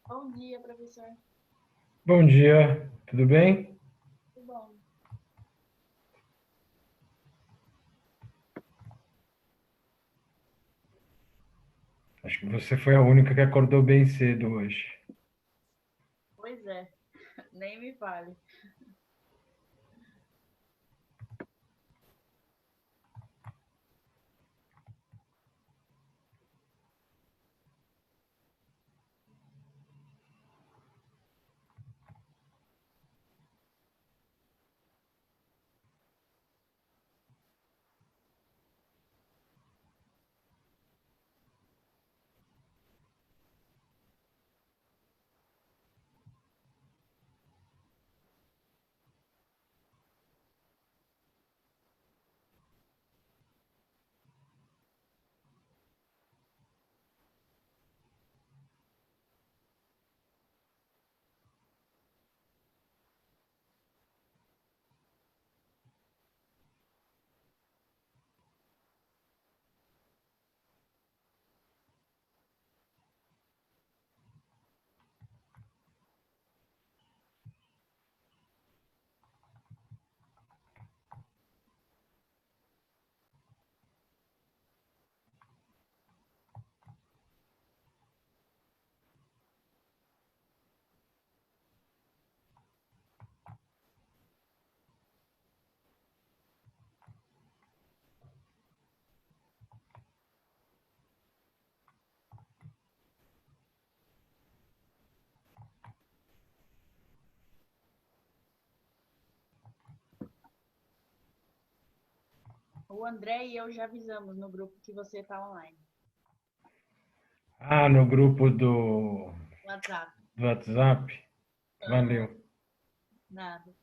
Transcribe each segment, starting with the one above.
Bom dia, professor. Bom dia, tudo bem? Tudo bom? Acho que você foi a única que acordou bem cedo hoje. Pois é, nem me fale. O André e eu já avisamos no grupo que você está online. Ah, no grupo do WhatsApp. WhatsApp? Aham, Valeu. nada.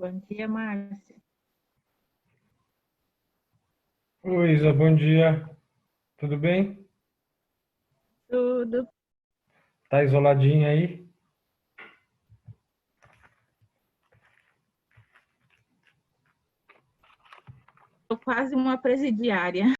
Bom dia, Márcia. Oi, Isa, bom dia. Tudo bem? Tudo. Tá isoladinha aí? Sou quase uma presidiária.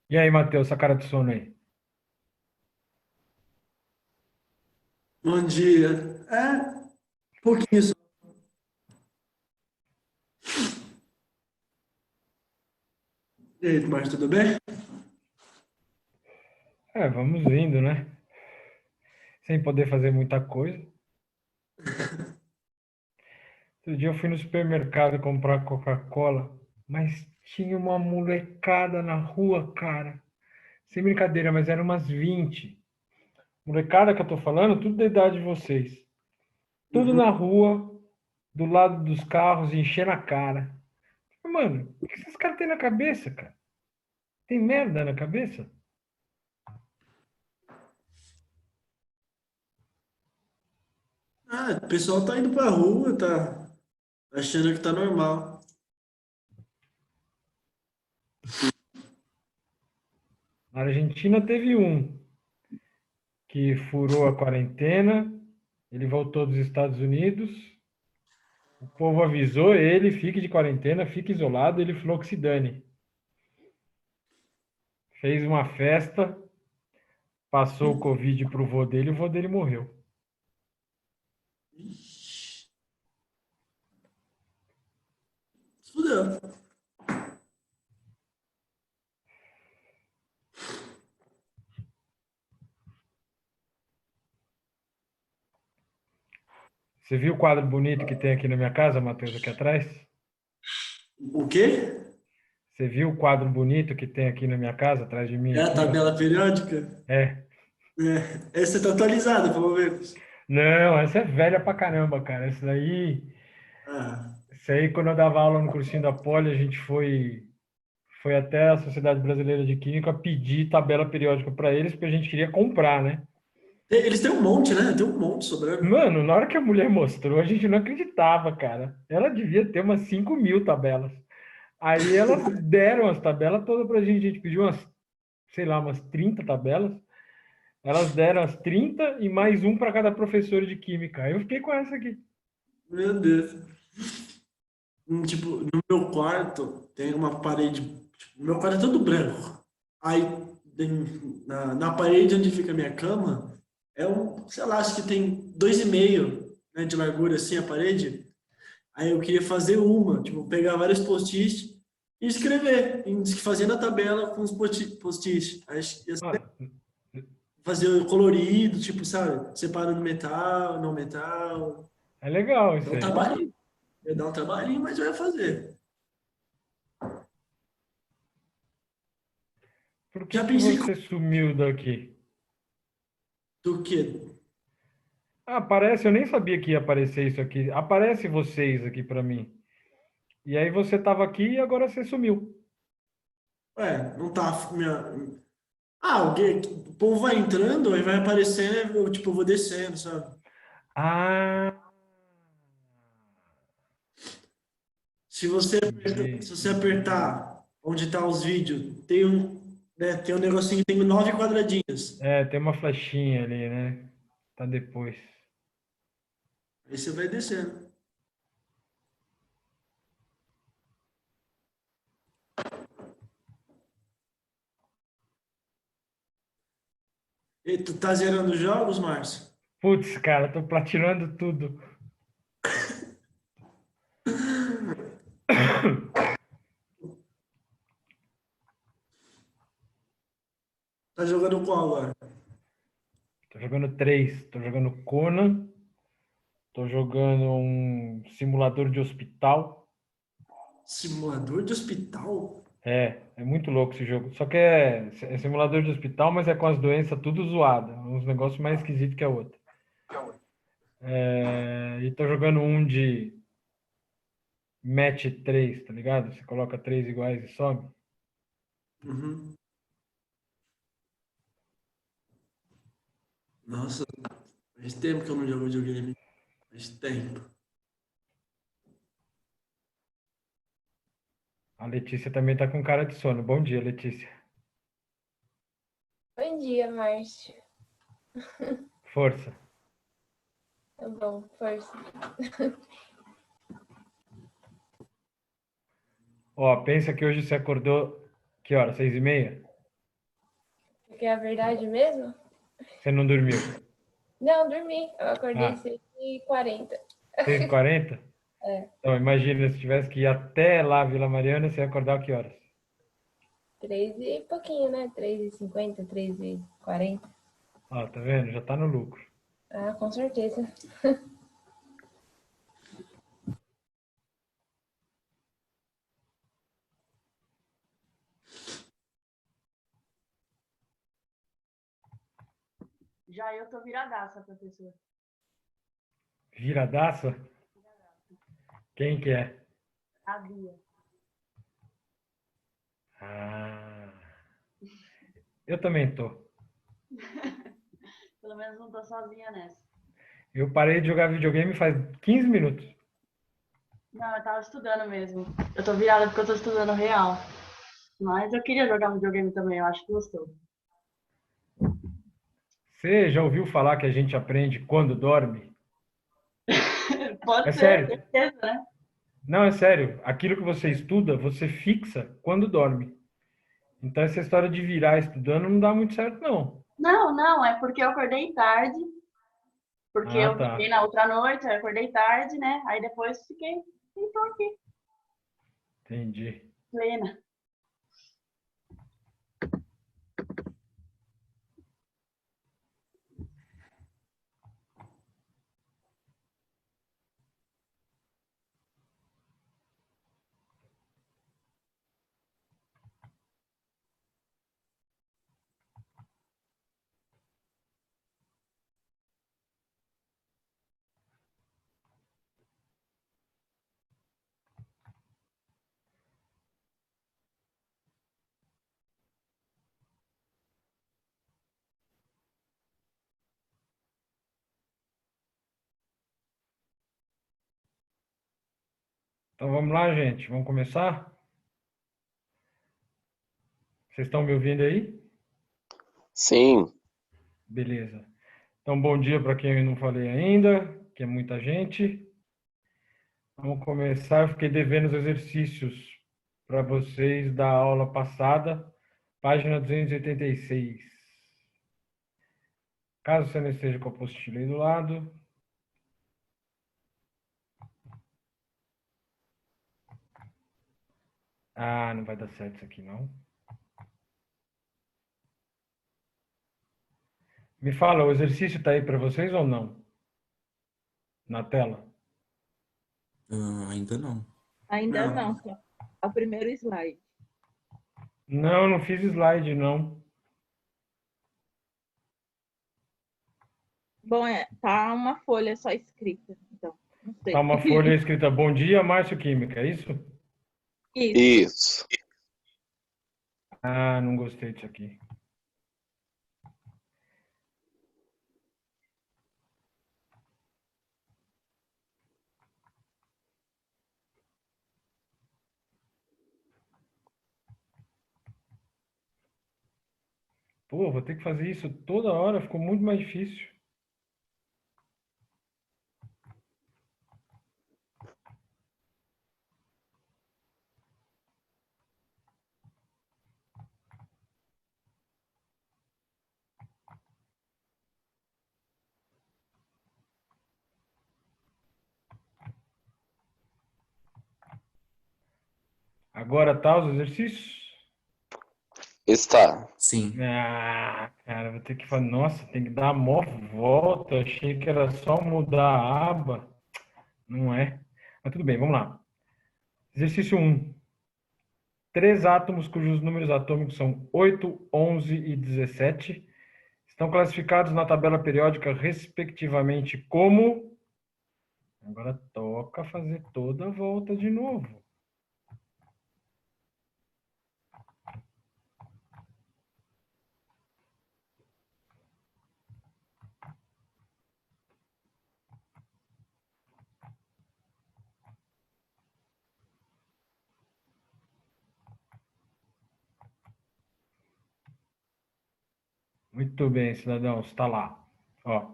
E aí, Matheus, essa cara de sono aí? Bom dia. Pouquinho só. E aí, Márcio, tudo bem? Vamos indo, né? Sem poder fazer muita coisa. Outro dia eu fui no supermercado comprar Coca-Cola, mas tinha uma molecada na rua, cara. Sem brincadeira, mas eram umas 20. Molecada que eu tô falando, tudo da idade de vocês. Tudo Uhum. na rua, do lado dos carros, enchendo a cara. Mano, o que esses caras têm na cabeça, cara? Tem merda na cabeça? O pessoal tá indo pra rua, tá achando que tá normal. Na Argentina teve um que furou a quarentena, ele voltou dos Estados Unidos, o povo avisou ele, fique de quarentena, fique isolado, ele falou que se dane. Fez uma festa, passou o Covid pro vô dele, e o vô dele morreu. Ixi. estudando. Você viu o quadro bonito que tem aqui na minha casa, Matheus, aqui atrás? O quê? Você viu o quadro bonito que tem aqui na minha casa, atrás de mim É a aqui, ó? tabela periódica? É. Essa tá atualizada, pelo menos. Não, essa é velha pra caramba, cara. Ah, Isso aí, quando eu dava aula no cursinho da Poli, a gente foi até a Sociedade Brasileira de Química pedir tabela periódica para eles, porque a gente queria comprar, né? eles têm um monte, né? Tem um monte sobrando. Mano, na hora que a mulher mostrou, a gente não acreditava, cara. Ela devia ter umas 5.000 tabelas. Aí elas deram as tabelas todas pra gente. A gente pediu umas, sei lá, umas 30 tabelas. Elas deram as 30 e mais um para cada professor de química. Aí eu fiquei com essa aqui. Meu Deus. Tipo, no meu quarto tem uma parede. Tipo, meu quarto é todo branco. Aí na parede onde fica a minha cama é um, sei lá, acho que tem 2,5, né, de largura assim a parede. Aí eu queria fazer uma, tipo, pegar vários post-it e escrever, fazendo a tabela com os post-it. Aí Ah, fazer o colorido, tipo, sabe? Separando metal, não metal. é legal Dá isso um aí. trabalhinho. Vai dar um trabalhinho, mas vai fazer. Por que Já que pensei você sumiu daqui? do quê? Ah, aparece, eu nem sabia que ia aparecer isso aqui. Aparece vocês aqui para mim. E aí você tava aqui e agora você sumiu. Ué, não tá. Alguém, o povo vai entrando, aí vai aparecendo, eu, tipo, eu vou descendo, sabe? Ah, Se entendi. você apertar onde tá os vídeos, tem um negocinho que tem 9 quadradinhos. É, tem uma flechinha ali, né? Tá depois. Aí você vai descendo. E tu tá zerando jogos, Márcio? Putz, cara, tô platinando tudo. Tá jogando qual agora? Tô jogando três. Tô jogando Conan. Tô jogando um simulador de hospital. Simulador de hospital? É muito louco esse jogo. Só que é simulador de hospital, mas é com as doenças tudo zoada. Uns negócios mais esquisitos que a outra. E tô jogando um de match 3, tá ligado? Você coloca três iguais e sobe. Uhum. Nossa, faz tempo que eu não jogo videogame. Faz tempo. A Letícia também tá com cara de sono. Bom dia, Letícia. Bom dia, Márcio. Força. Tá bom, força. Ó, pensa que hoje você acordou. Que hora? 6:30? Porque é a verdade mesmo? Você não dormiu? Não, dormi. Eu acordei Ah, 6h40. 6:40? É, Então, imagina, se tivesse que ir até lá, Vila Mariana, você ia acordar que horas? 3 e pouquinho, né? 3h50, 3h40. Ó, tá vendo? Já tá no lucro. Ah, com certeza. Já eu tô viradaça, professor. Viradaça? Quem que é? A Bia. Ah, eu também tô. Pelo menos não tô sozinha nessa. Eu parei de jogar videogame faz 15 minutos. Não, eu tava estudando mesmo. Eu tô virada porque eu tô estudando real. Mas eu queria jogar um videogame também, eu acho que gostou. Você já ouviu falar que a gente aprende quando dorme? É Pode ser, sério. certeza, né? Não, é sério. Aquilo que você estuda, você fixa quando dorme. Então, essa história de virar estudando não dá muito certo, não. Não, não, é porque eu acordei tarde, porque Ah, eu fiquei tá. na outra noite, eu acordei tarde, né? Aí depois fiquei, então aqui. Entendi. plena. Então vamos lá, gente. Vamos começar? Vocês estão me ouvindo aí? Sim, Beleza. Então, bom dia para quem eu não falei ainda, que é muita gente. Vamos começar. Eu fiquei devendo os exercícios para vocês da aula passada, página 286. Caso você não esteja com a apostila aí do lado. Ah, não vai dar certo isso aqui, não. Me fala, o exercício está aí para vocês ou não? Na tela? Ainda não. Ainda Não. não, só é o primeiro slide. Não, não fiz slide, não. Bom, tá uma folha só escrita, então, não sei. Tá uma folha escrita Bom dia, Márcio Química, é isso? Isso. isso. Ah, não gostei disso aqui. Pô, vou ter que fazer isso toda hora, ficou muito mais difícil. Agora tá os exercícios? Está. Sim. Ah, cara, vou ter que fazer. Nossa, tem que dar a mó volta. Achei que era só mudar a aba. Não é. Mas tudo bem, vamos lá. Exercício 1. Três átomos cujos números atômicos são 8, 11 e 17 estão classificados na tabela periódica respectivamente como... Agora toca fazer toda a volta de novo. Muito bem, cidadão, está lá. Ó,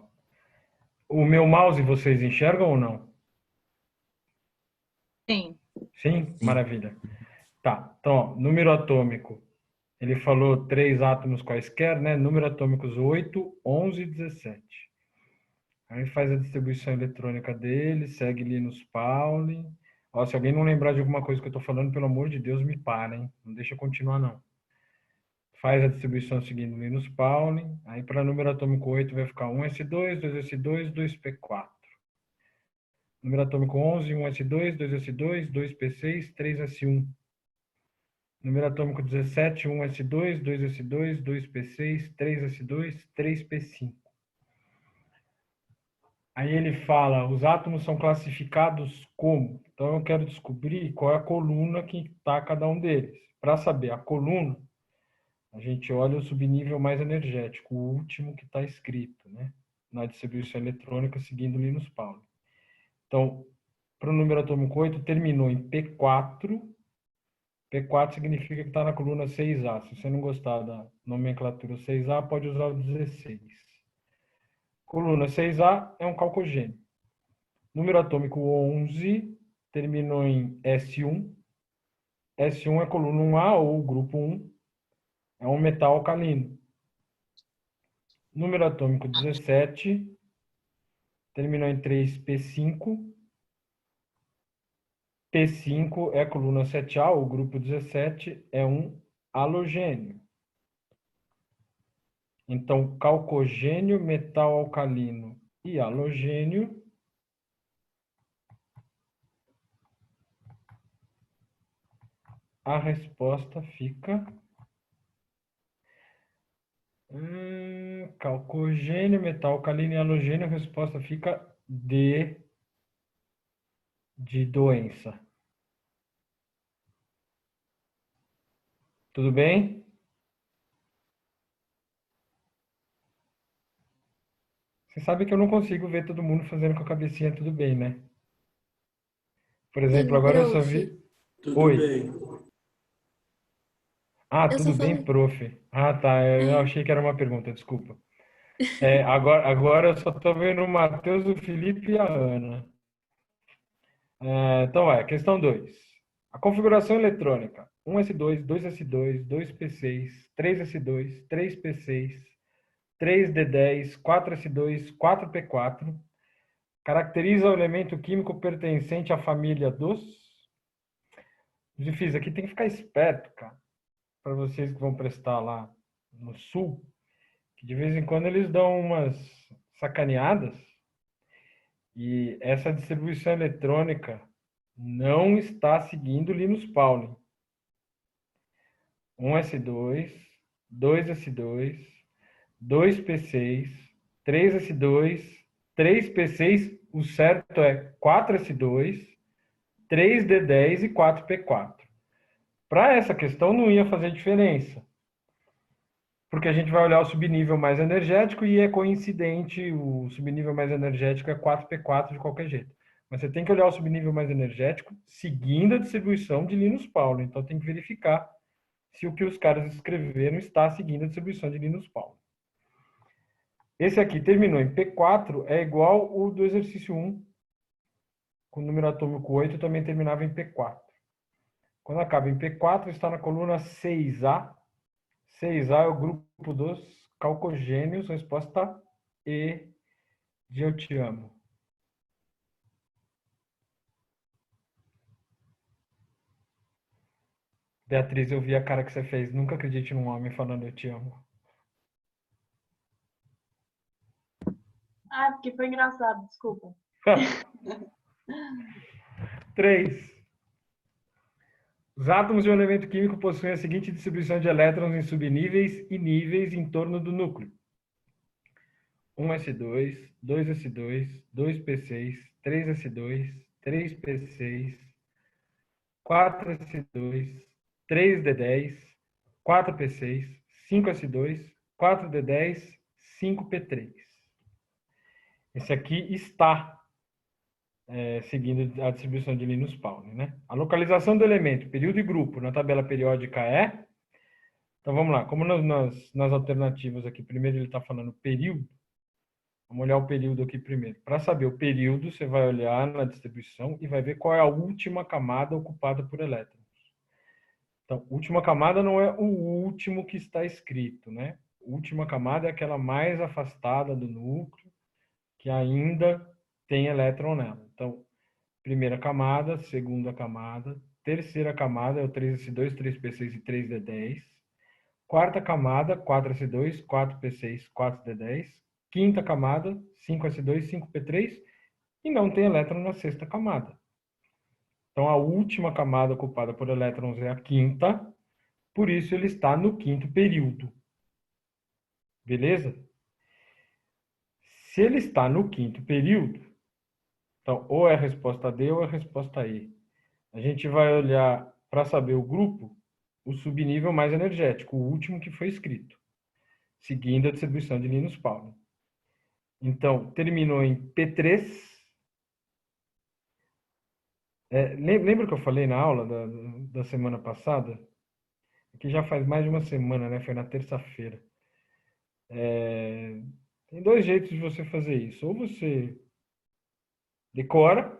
o meu mouse vocês enxergam ou não? Sim. Sim? Sim. Maravilha. Tá, então, ó, número atômico. Ele falou três átomos quaisquer, né? Número atômicos 8, 11 e 17. Aí faz a distribuição eletrônica dele, segue Linus Pauling. Ó, se alguém não lembrar de alguma coisa que eu estou falando, pelo amor de Deus, me parem. Não deixa eu continuar, não. Faz a distribuição seguindo Linus Pauling. Aí para número atômico 8 vai ficar 1s2, 2s2, 2p4. Número atômico 11, 1s2, 2s2, 2p6, 3s1. Número atômico 17, 1s2, 2s2, 2p6, 3s2, 3p5. Aí ele fala, os átomos são classificados como? Então eu quero descobrir qual é a coluna que está cada um deles. Para saber a coluna, a gente olha o subnível mais energético, o último que está escrito, né? Na distribuição eletrônica, seguindo Linus Pauling. Então, para o número atômico 8, terminou em P4. P4 significa que está na coluna 6A. Se você não gostar da nomenclatura 6A, pode usar o 16. Coluna 6A é um calcogênio. Número atômico 11 terminou em S1. S1 é coluna 1A ou grupo 1. É um metal alcalino. Número atômico 17 terminou em 3p5. P5 é a coluna 7A, o grupo 17 é um halogênio. Então, calcogênio, metal alcalino e halogênio a resposta fica calcogênio, metal alcalino e halogênio, a resposta fica D de doença. Tudo bem? Você sabe que eu não consigo ver todo mundo fazendo com a cabecinha tudo bem, né? Por exemplo, Sim, agora eu só prof. vi. Tudo Oi. bem. Ah, Eu só tudo bem, falei. prof? Ah, tá. Eu É. achei que era uma pergunta, desculpa. Agora eu só estou vendo o Matheus, o Felipe e a Ana. Então questão 2. A configuração eletrônica: 1S2, 2S2, 2P6, 3S2, 3P6, 3D10, 4S2, 4P4, caracteriza o elemento químico pertencente à família dos... Difícil, aqui tem que ficar esperto, cara, para vocês que vão prestar lá no Sul, que de vez em quando eles dão umas sacaneadas. E essa distribuição eletrônica não está seguindo Linus Pauling. 1S2, 2S2, 2P6, 3S2, 3P6, o certo é 4S2, 3D10 e 4P4. Para essa questão não ia fazer diferença, porque a gente vai olhar o subnível mais energético e é coincidente, o subnível mais energético é 4P4 de qualquer jeito. Mas você tem que olhar o subnível mais energético seguindo a distribuição de Linus Pauling. Então tem que verificar se o que os caras escreveram está seguindo a distribuição de Linus Pauling. Esse aqui terminou em P4, é igual o do exercício 1, com o número atômico 8 também terminava em P4. Quando acaba em P4, está na coluna 6A. 6A é o grupo dos calcogênios, resposta E de eu te amo. Beatriz, eu vi a cara que você fez. Nunca acredite num homem falando eu te amo. Ah, porque foi engraçado, desculpa. 3. Os átomos de um elemento químico possuem a seguinte distribuição de elétrons em subníveis e níveis em torno do núcleo: 1s2, 2s2, 2p6, 3s2, 3p6, 4s2, 3d10, 4p6, 5s2, 4d10, 5p3. Esse aqui está seguindo a distribuição de Linus Pauling, né? A localização do elemento, período e grupo na tabela periódica é... Então vamos lá, como nas alternativas aqui, primeiro ele está falando período, vamos olhar o período aqui primeiro. Para saber o período, você vai olhar na distribuição e vai ver qual é a última camada ocupada por elétrons. Então, última camada não é o último que está escrito, né? Última camada é aquela mais afastada do núcleo, que ainda tem elétron nela. Então, primeira camada, segunda camada, terceira camada é o 3s2, 3p6 e 3d10. Quarta camada, 4s2, 4p6, 4d10. Quinta camada, 5s2, 5p3. E não tem elétron na sexta camada. Então, a última camada ocupada por elétrons é a quinta, por isso ele está no quinto período. Beleza? Se ele está no quinto período, então, ou é a resposta D ou é a resposta E. A gente vai olhar para saber o grupo, o subnível mais energético, o último que foi escrito, seguindo a distribuição de Linus Pauling. Então, terminou em P3. Lembra que eu falei na aula da semana passada? Que já faz mais de uma semana, né? Foi na terça-feira. Tem dois jeitos de você fazer isso. Ou você decora,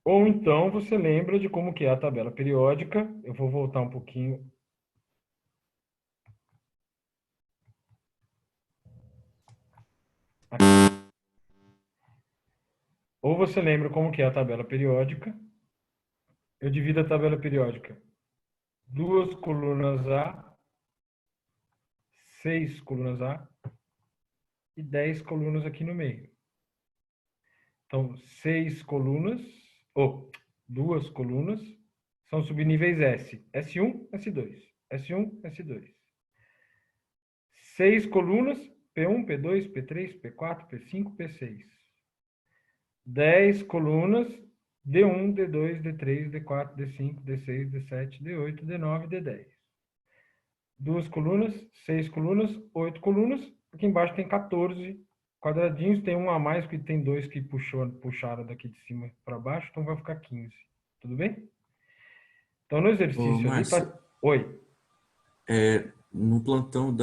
ou então você lembra de como que é a tabela periódica. Eu vou voltar um pouquinho. Ou você lembra como que é a tabela periódica. Eu divido a tabela periódica. 2 colunas A, 6 colunas A e 10 colunas aqui no meio. Então, 6 colunas, ou 2 colunas, são subníveis S. S1, S2. S1, S2. 6 colunas, P1, P2, P3, P4, P5, P6. 10 colunas, D1, D2, D3, D4, D5, D6, D7, D8, D9, D10. 2 colunas, 6 colunas, 8 colunas. Aqui embaixo tem 14 quadradinhos. Tem um a mais, que tem 2 que puxaram daqui de cima para baixo. Então vai ficar 15. Tudo bem? Então no Ô, exercício ali Márcio, tá... Oi. no plantão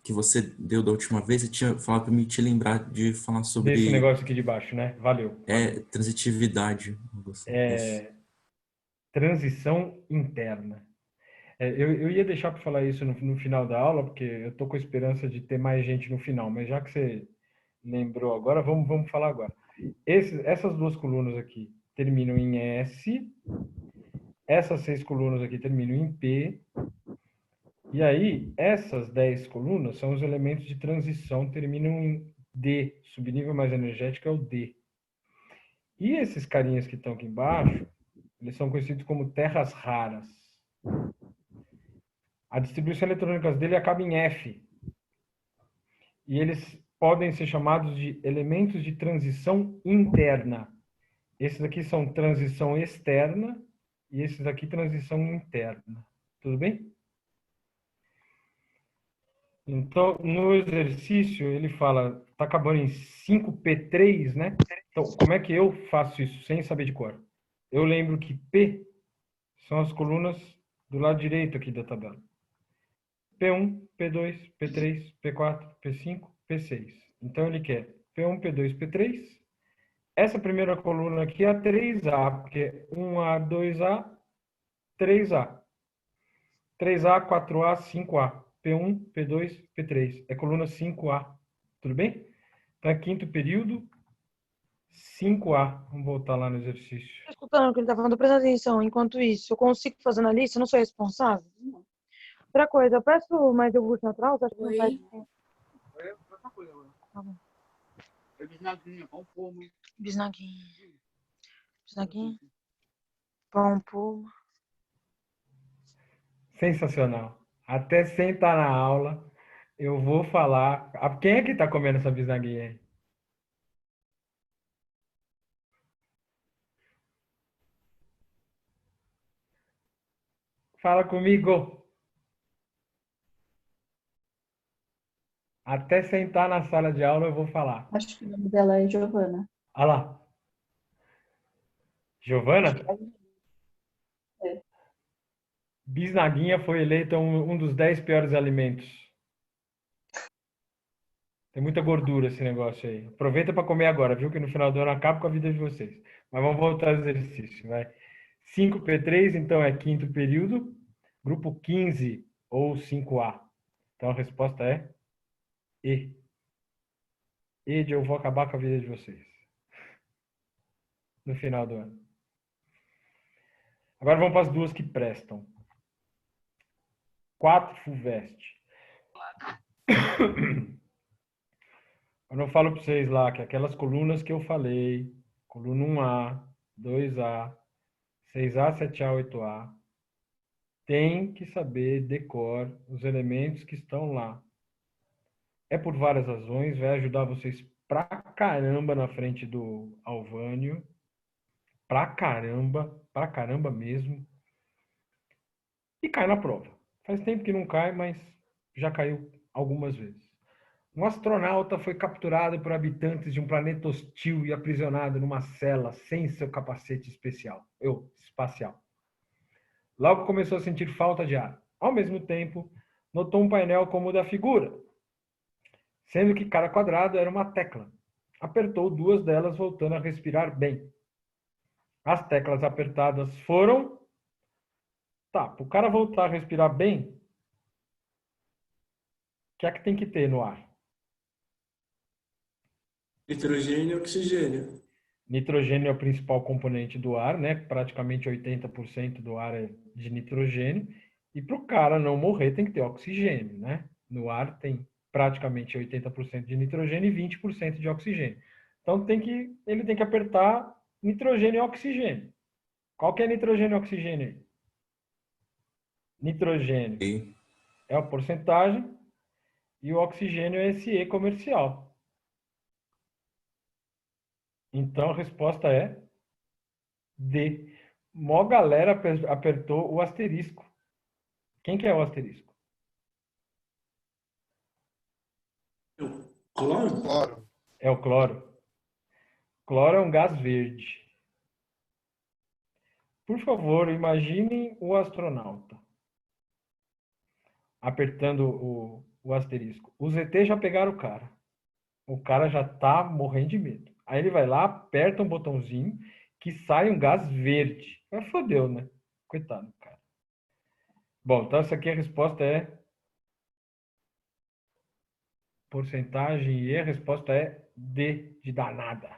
que você deu da última vez, você tinha falado para mim te lembrar de falar Desse sobre negócio aqui de baixo, né? Valeu. transitividade. Isso. Transição interna. Eu ia deixar para falar isso no final da aula, porque eu tô com a esperança de ter mais gente no final, mas já que você lembrou agora, vamos falar agora. Essas 2 colunas aqui terminam em S, essas 6 colunas aqui terminam em P, e aí essas 10 colunas são os elementos de transição, terminam em D, subnível mais energético é o D. E esses carinhas que estão aqui embaixo, eles são conhecidos como terras raras. A distribuição eletrônica dele acaba em F. E eles podem ser chamados de elementos de transição interna. Esses aqui são transição externa e esses aqui transição interna. Tudo bem? Então, no exercício, ele fala, está acabando em 5P3, né? Então, como é que eu faço isso sem saber de cor? Eu lembro que P são as colunas do lado direito aqui da tabela. P1, P2, P3, P4, P5, P6. Então, ele quer P1, P2, P3. Essa primeira coluna aqui é a 3A, porque 1A, 2A, 3A. 3A, 4A, 5A. P1, P2, P3. É coluna 5A. Tudo bem? Então, é quinto período, 5A. Vamos voltar lá no exercício. Tô escutando o que ele tá falando, presta atenção. Enquanto isso, eu consigo fazer na lista, eu não sou responsável? Outra coisa, eu peço mais iogurte natural, você acha que não faz tempo? Tá bom. Bisnaguinha, pão puma. Bisnaguinha. Bisnaguinha. Pão puma. Sensacional. Até sentar na aula, eu vou falar. Quem é que está comendo essa bisnaguinha aí? Fala comigo. Até sentar na sala de aula eu vou falar. Acho que o nome dela é Giovana. Olha lá. Giovana? É. Bisnaguinha foi eleita um dos 10 piores alimentos. Tem muita gordura esse negócio aí. Aproveita para comer agora, viu? Que no final do ano acaba com a vida de vocês. Mas vamos voltar ao exercício, vai. 5P3, então, é quinto período. Grupo 15 ou 5A. Então, a resposta é E. E de eu vou acabar com a vida de vocês. No final do ano. Agora vamos para as duas que prestam. 4 FUVEST. Quando eu falo para vocês lá que aquelas colunas que eu falei, coluna 1A, 2A, 6A, 7A, 8A, tem que saber decor os elementos que estão lá. É por várias razões, vai ajudar vocês pra caramba na frente do Alvânio. Pra caramba mesmo. E cai na prova. Faz tempo que não cai, mas já caiu algumas vezes. Um astronauta foi capturado por habitantes de um planeta hostil e aprisionado numa cela sem seu capacete espacial. Logo começou a sentir falta de ar. Ao mesmo tempo, notou um painel como o da figura, sendo que cada quadrado era uma tecla. Apertou 2 delas, voltando a respirar bem. As teclas apertadas foram... Tá, para o cara voltar a respirar bem, o que é que tem que ter no ar? Nitrogênio e oxigênio. Nitrogênio é o principal componente do ar, né? Praticamente 80% do ar é de nitrogênio. E para o cara não morrer tem que ter oxigênio, né? No ar tem praticamente 80% de nitrogênio e 20% de oxigênio. Então ele tem que apertar nitrogênio e oxigênio. Qual que é nitrogênio e oxigênio aí? Nitrogênio E é a porcentagem e o oxigênio é esse E comercial. Então a resposta é D. Mó galera apertou o asterisco. Quem que é o asterisco? Cloro? Claro. É o cloro. Cloro é um gás verde. Por favor, imaginem o astronauta apertando o asterisco. Os ET já pegaram o cara. O cara já tá morrendo de medo. Aí ele vai lá, aperta um botãozinho que sai um gás verde. Mas fodeu, né? Coitado, cara. Bom, então essa aqui a resposta é porcentagem e a resposta é D de danada.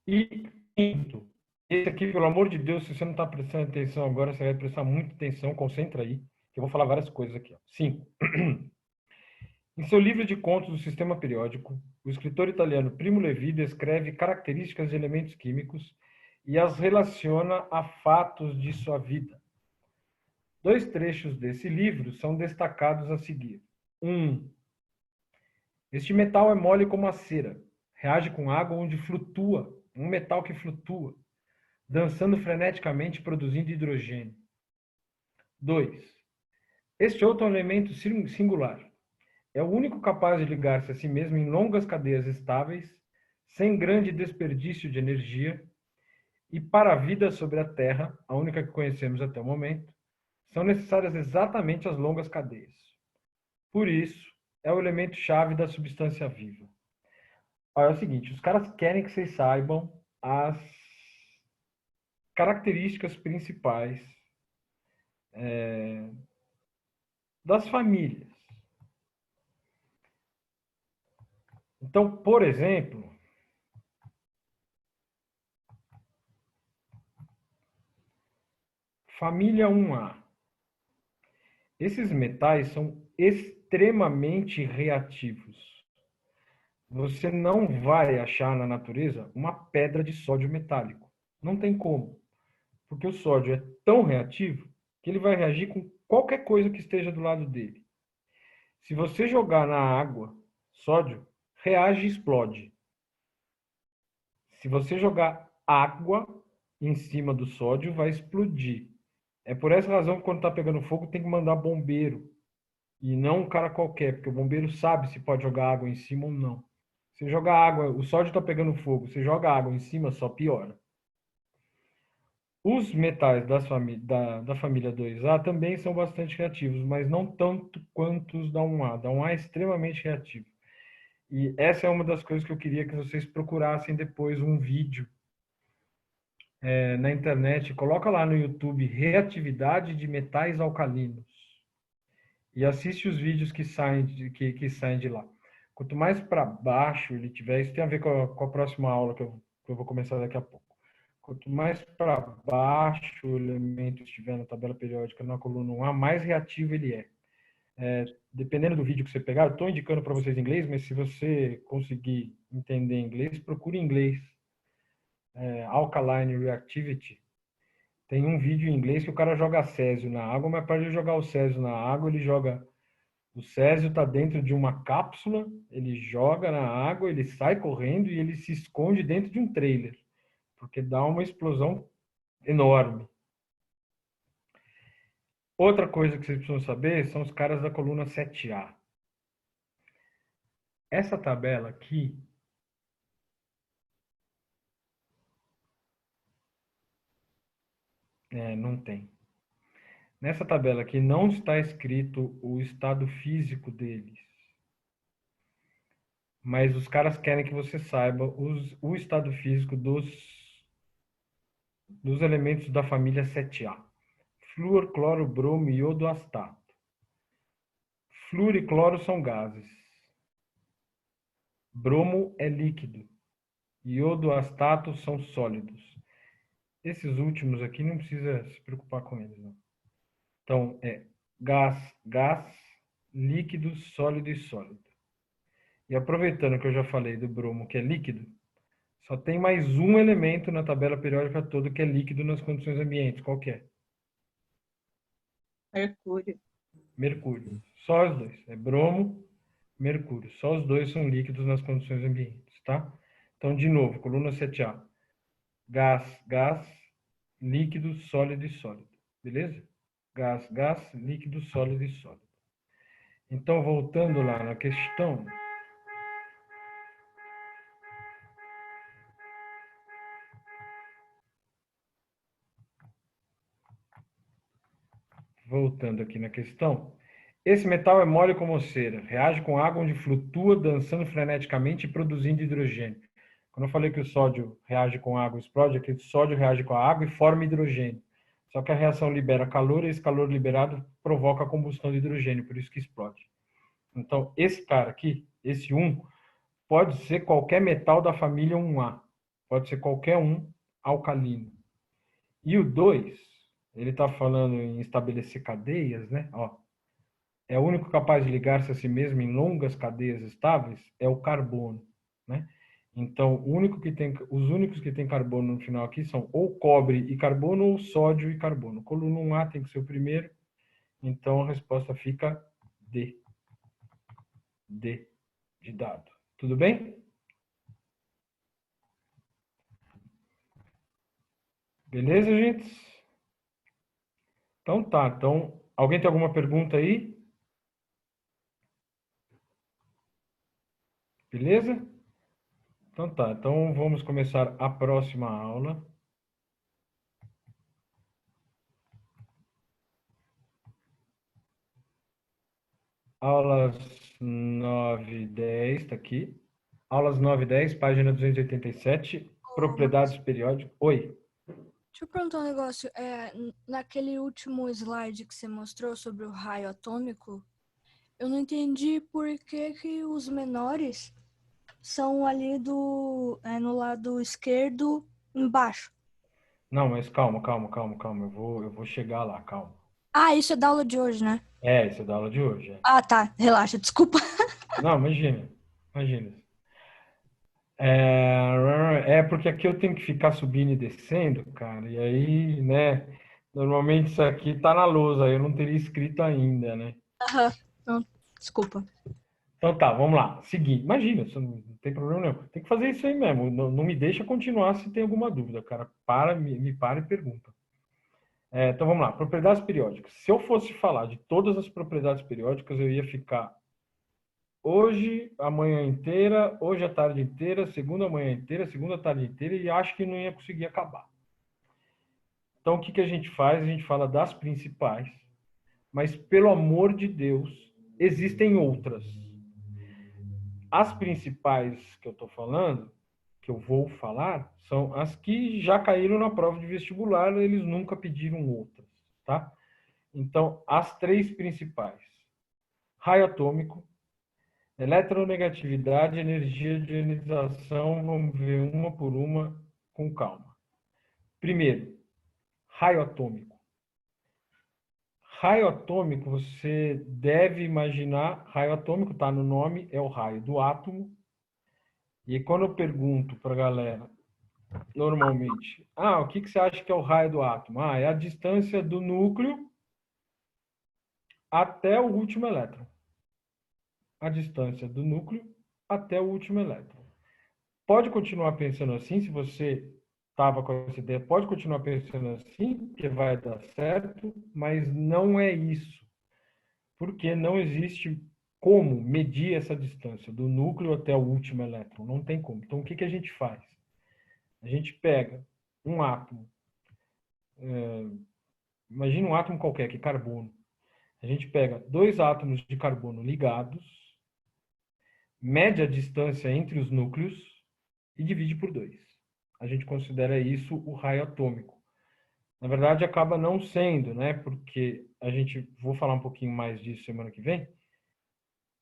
E quinto, esse aqui, pelo amor de Deus, se você não está prestando atenção agora, você vai prestar muita atenção, concentra aí, que eu vou falar várias coisas aqui. Ó. 5. Em seu livro de contos do Sistema Periódico, o escritor italiano Primo Levi descreve características de elementos químicos e as relaciona a fatos de sua vida. 2 trechos desse livro são destacados a seguir. 1. Este metal é mole como a cera, reage com água onde flutua, um metal que flutua, dançando freneticamente, produzindo hidrogênio. 2. Este outro elemento singular é o único capaz de ligar-se a si mesmo em longas cadeias estáveis, sem grande desperdício de energia, e para a vida sobre a Terra, a única que conhecemos até o momento, são necessárias exatamente as longas cadeias. Por isso, é o elemento-chave da substância viva. Olha, é o seguinte, os caras querem que vocês saibam as características principais das famílias. Então, por exemplo, família 1A. Esses metais são extremamente reativos. Você não vai achar na natureza uma pedra de sódio metálico. Não tem como. Porque o sódio é tão reativo que ele vai reagir com qualquer coisa que esteja do lado dele. Se você jogar na água sódio, reage e explode. Se você jogar água em cima do sódio, vai explodir. É por essa razão que quando está pegando fogo tem que mandar bombeiro. E não um cara qualquer, porque o bombeiro sabe se pode jogar água em cima ou não. Se jogar água, o sódio está pegando fogo, você joga água em cima, só piora. Os metais da família 2A também são bastante reativos, mas não tanto quanto os da 1A. Da 1A é extremamente reativo. E essa é uma das coisas que eu queria que vocês procurassem depois um vídeo na internet. Coloca lá no YouTube reatividade de metais alcalinos. E assiste os vídeos que saem de lá. Quanto mais para baixo ele tiver, isso tem a ver com a próxima aula que eu vou começar daqui a pouco. Quanto mais para baixo o elemento estiver na tabela periódica na coluna 1A, mais reativo ele é. Dependendo do vídeo que você pegar, eu estou indicando para vocês em inglês, mas se você conseguir entender inglês, procure em inglês. Alkaline Reactivity. Tem um vídeo em inglês que o cara joga césio na água, mas para ele jogar o césio na água, ele joga... O césio está dentro de uma cápsula, ele joga na água, ele sai correndo e ele se esconde dentro de um trailer, porque dá uma explosão enorme. Outra coisa que vocês precisam saber são os caras da coluna 7A. Essa tabela aqui não tem. Nessa tabela aqui não está escrito o estado físico deles. Mas os caras querem que você saiba o estado físico dos elementos da família 7A. Flúor, cloro, bromo, iodo, astato. Flúor e cloro são gases. Bromo é líquido. Iodoastato são sólidos. Esses últimos aqui não precisa se preocupar com eles, não. Então, é gás, líquido, sólido e sólido. E aproveitando que eu já falei do bromo, que é líquido, só tem mais um elemento na tabela periódica toda que é líquido nas condições ambientes. Qual que é? Mercúrio. Mercúrio. Só os dois. É bromo, mercúrio. Só os dois são líquidos nas condições ambientes, tá? Então, de novo, coluna 7A. Gás, líquido, sólido e sólido. Beleza? Gás, líquido, sólido e sólido. Então, voltando lá na questão. Voltando aqui na questão. Esse metal é mole como cera, reage com água onde flutua, dançando freneticamente e produzindo hidrogênio. Quando eu falei que o sódio reage com água e explode, aquele sódio reage com a água e forma hidrogênio. Só que a reação libera calor e esse calor liberado provoca a combustão de hidrogênio, por isso que explode. Então, esse cara aqui, esse 1, pode ser qualquer metal da família 1A. Pode ser qualquer um alcalino. E o 2, ele está falando em estabelecer cadeias, né? Ó, é o único capaz de ligar-se a si mesmo em longas cadeias estáveis é o carbono, né? Então, os únicos que têm carbono no final aqui são ou cobre e carbono ou sódio e carbono. Coluna 1A tem que ser o primeiro, então a resposta fica D. D de dado. Tudo bem? Beleza, gente? Então tá. Então, alguém tem alguma pergunta aí? Beleza? Então tá. Então vamos começar a próxima aula. Aulas 9 e 10, tá aqui. Aulas 9 e 10, página 287, propriedades periódicas. Oi. Deixa eu perguntar um negócio. Naquele último slide que você mostrou sobre o raio atômico, eu não entendi por que os menores são ali no lado esquerdo embaixo. Não, mas calma. Eu vou chegar lá, calma. Ah, isso é da aula de hoje, né? Isso é da aula de hoje. Ah, tá. Relaxa, desculpa. Não, imagina. Porque aqui eu tenho que ficar subindo e descendo, cara, e aí, né, normalmente isso aqui tá na lousa, eu não teria escrito ainda, né? Não, desculpa. Então tá, vamos lá. Seguinte, imagina, isso não tem problema nenhum. Tem que fazer isso aí mesmo, não me deixa continuar se tem alguma dúvida, cara. Me para e pergunta. Então vamos lá, propriedades periódicas. Se eu fosse falar de todas as propriedades periódicas, eu ia ficar hoje a manhã inteira, hoje a tarde inteira, segunda a manhã inteira, segunda a tarde inteira, e acho que não ia conseguir acabar. Então, o que a gente faz? A gente fala das principais, mas, pelo amor de Deus, existem outras. As principais que eu estou falando, que eu vou falar, são as que já caíram na prova de vestibular, eles nunca pediram outras, tá? Então, as 3 principais. Raio atômico, eletronegatividade, energia de ionização, vamos ver uma por uma com calma. Primeiro, raio atômico. Raio atômico, você deve imaginar, raio atômico está no nome, é o raio do átomo. E quando eu pergunto para a galera, normalmente, o que você acha que é o raio do átomo? É a distância do núcleo até o último elétron. A distância do núcleo até o último elétron. Pode continuar pensando assim, se você estava com essa ideia, pode continuar pensando assim, que vai dar certo, mas não é isso. Porque não existe como medir essa distância do núcleo até o último elétron. Não tem como. Então, o que a gente faz? A gente pega um átomo, imagina um átomo qualquer, que é carbono. A gente pega 2 átomos de carbono ligados, mede a distância entre os núcleos e divide por 2. A gente considera isso o raio atômico. Na verdade, acaba não sendo, né? Porque vou falar um pouquinho mais disso semana que vem,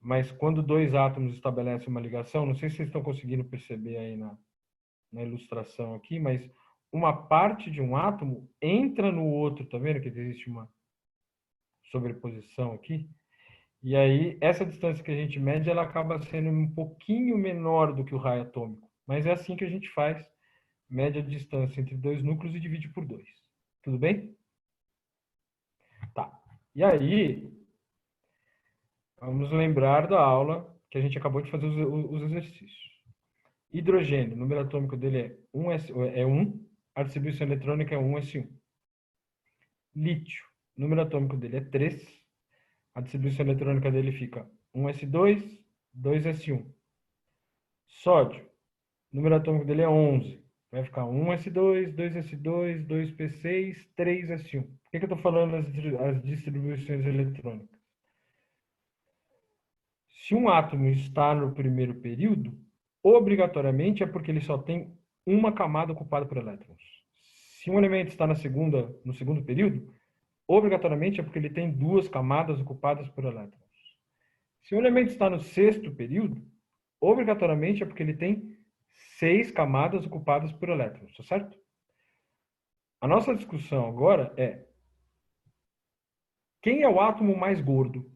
mas quando dois átomos estabelecem uma ligação, não sei se vocês estão conseguindo perceber aí na ilustração aqui, mas uma parte de um átomo entra no outro, tá vendo que existe uma sobreposição aqui? E aí, essa distância que a gente mede, ela acaba sendo um pouquinho menor do que o raio atômico. Mas é assim que a gente faz, mede a distância entre dois núcleos e divide por 2. Tudo bem? Tá. E aí, vamos lembrar da aula que a gente acabou de fazer os exercícios. Hidrogênio, o número atômico dele é 1, a distribuição eletrônica é 1s1. Lítio, o número atômico dele é 3, a distribuição eletrônica dele fica 1s2, 2s1. Sódio, o número atômico dele é 11, vai ficar 1s2, 2s2, 2p6, 3s1. Por que eu estou falando as distribuições eletrônicas? Se um átomo está no primeiro período, obrigatoriamente é porque ele só tem uma camada ocupada por elétrons. Se um elemento está no segundo período, obrigatoriamente é porque ele tem duas camadas ocupadas por elétrons. Se um elemento está no sexto período, obrigatoriamente é porque ele tem 6 camadas ocupadas por elétrons, tá certo? A nossa discussão agora é: quem é o átomo mais gordo?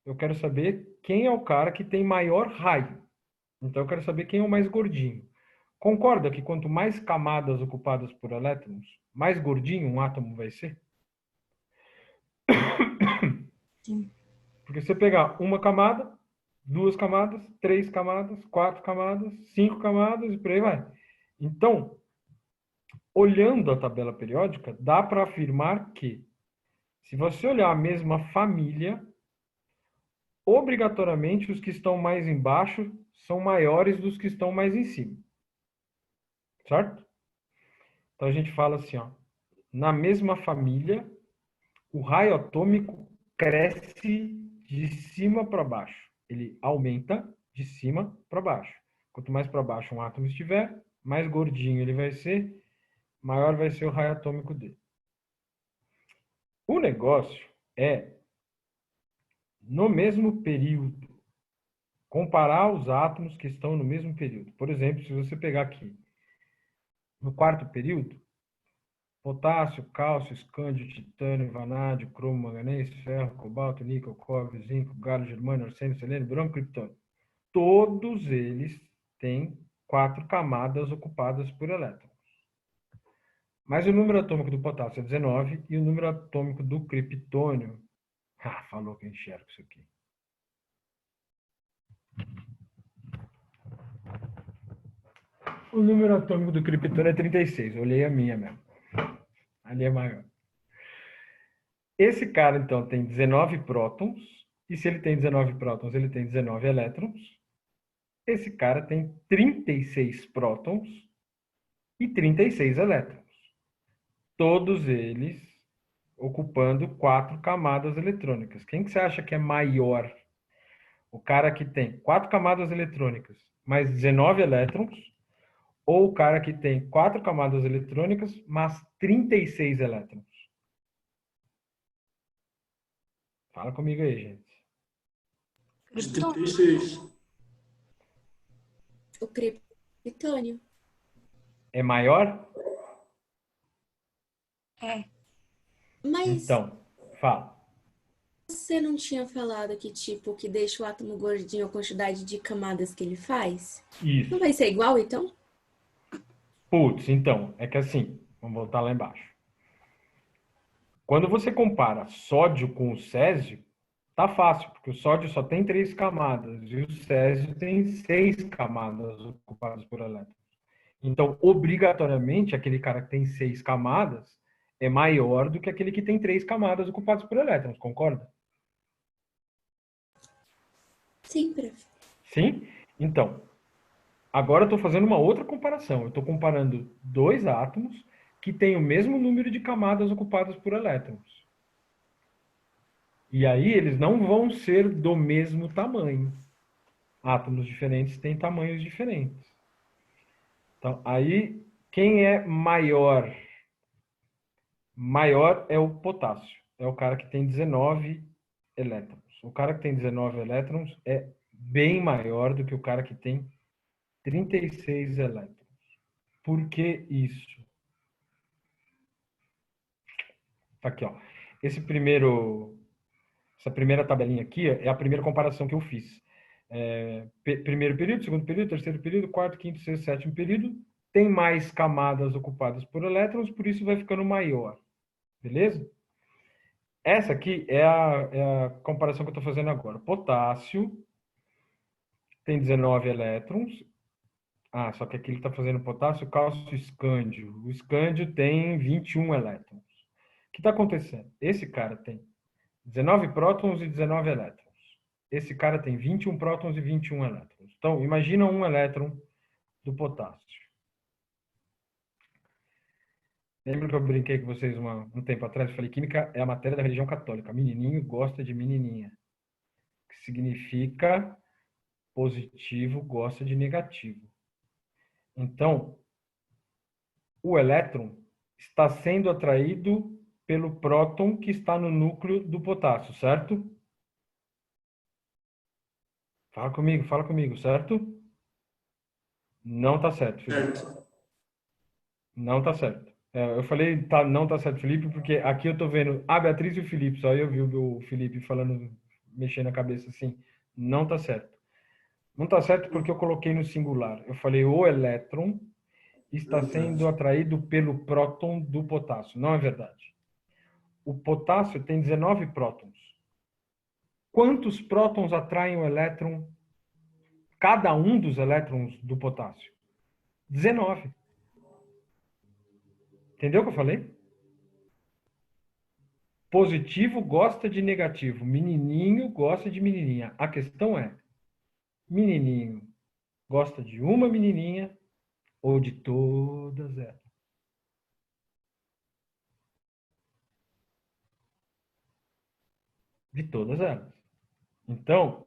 Eu quero saber quem é o cara que tem maior raio. Então eu quero saber quem é o mais gordinho. Concorda que quanto mais camadas ocupadas por elétrons, mais gordinho um átomo vai ser? Sim. Porque se você pegar uma camada, 2 camadas, 3 camadas, 4 camadas, 5 camadas e por aí vai. Então, olhando a tabela periódica, dá para afirmar que, se você olhar a mesma família, obrigatoriamente os que estão mais embaixo são maiores dos que estão mais em cima. Certo? Então a gente fala assim, ó, na mesma família, o raio atômico cresce de cima para baixo. Ele aumenta de cima para baixo. Quanto mais para baixo um átomo estiver, mais gordinho ele vai ser, maior vai ser o raio atômico dele. O negócio é, no mesmo período, comparar os átomos que estão no mesmo período. Por exemplo, se você pegar aqui, no quarto período, potássio, cálcio, escândio, titânio, vanádio, cromo, manganês, ferro, cobalto, níquel, cobre, zinco, galho, germânio, arsênio, selênio, bromo, criptônio. Todos eles têm 4 camadas ocupadas por elétrons. Mas o número atômico do potássio é 19 e o número atômico do criptônio... falou que eu enxergo isso aqui. O número atômico do criptônio é 36. Olhei a minha mesmo. Ali é maior. Esse cara, então, tem 19 prótons. E se ele tem 19 prótons, ele tem 19 elétrons. Esse cara tem 36 prótons e 36 elétrons. Todos eles ocupando 4 camadas eletrônicas. Quem que você acha que é maior? O cara que tem 4 camadas eletrônicas mais 19 elétrons, ou o cara que tem 4 camadas eletrônicas, mas 36 elétrons? Fala comigo aí, gente. De 36. O criptônio. É maior? É. Mas Então, fala. você não tinha falado que, tipo, que deixa o átomo gordinho a quantidade de camadas que ele faz? Isso. Não vai ser igual, então? Putz, então, é que assim, vamos voltar lá embaixo. Quando você compara sódio com o césio, tá fácil, porque o sódio só tem 3 camadas e o césio tem 6 camadas ocupadas por elétrons. Então, obrigatoriamente, aquele cara que tem 6 camadas é maior do que aquele que tem 3 camadas ocupadas por elétrons, concorda? Sim, prof. Sim? Então, agora eu estou fazendo uma outra comparação. Eu estou comparando 2 átomos que têm o mesmo número de camadas ocupadas por elétrons. E aí eles não vão ser do mesmo tamanho. Átomos diferentes têm tamanhos diferentes. Então, aí, quem é maior? Maior é o potássio. É o cara que tem 19 elétrons. O cara que tem 19 elétrons é bem maior do que o cara que tem 36 elétrons. Por que isso? Tá aqui, ó. Essa primeira tabelinha aqui é a primeira comparação que eu fiz. Primeiro período, segundo período, terceiro período, quarto, quinto, sexto, sétimo período. Tem mais camadas ocupadas por elétrons, por isso vai ficando maior. Beleza? Essa aqui é a comparação que eu estou fazendo agora. Potássio tem 19 elétrons. Ah, só que aqui ele está fazendo potássio, cálcio, escândio. O escândio tem 21 elétrons. O que está acontecendo? Esse cara tem 19 prótons e 19 elétrons. Esse cara tem 21 prótons e 21 elétrons. Então, imagina um elétron do potássio. Lembra que eu brinquei com vocês um tempo atrás? Eu falei, química é a matéria da religião católica. Menininho gosta de menininha. Que significa positivo gosta de negativo. Então, o elétron está sendo atraído pelo próton que está no núcleo do potássio, certo? Fala comigo, certo? Não está certo, Felipe. Não está certo. Eu falei não está certo, Felipe, porque aqui eu estou vendo a Beatriz e o Felipe, só eu vi o Felipe falando, mexendo a cabeça assim. Não está certo. Não está certo porque eu coloquei no singular. Eu falei o elétron está sendo atraído pelo próton do potássio. Não é verdade. O potássio tem 19 prótons. Quantos prótons atraem o elétron? Cada um dos elétrons do potássio? 19. Entendeu o que eu falei? Positivo gosta de negativo. Menininho gosta de menininha. A questão é, menininho gosta de uma menininha ou de todas elas? De todas elas. Então,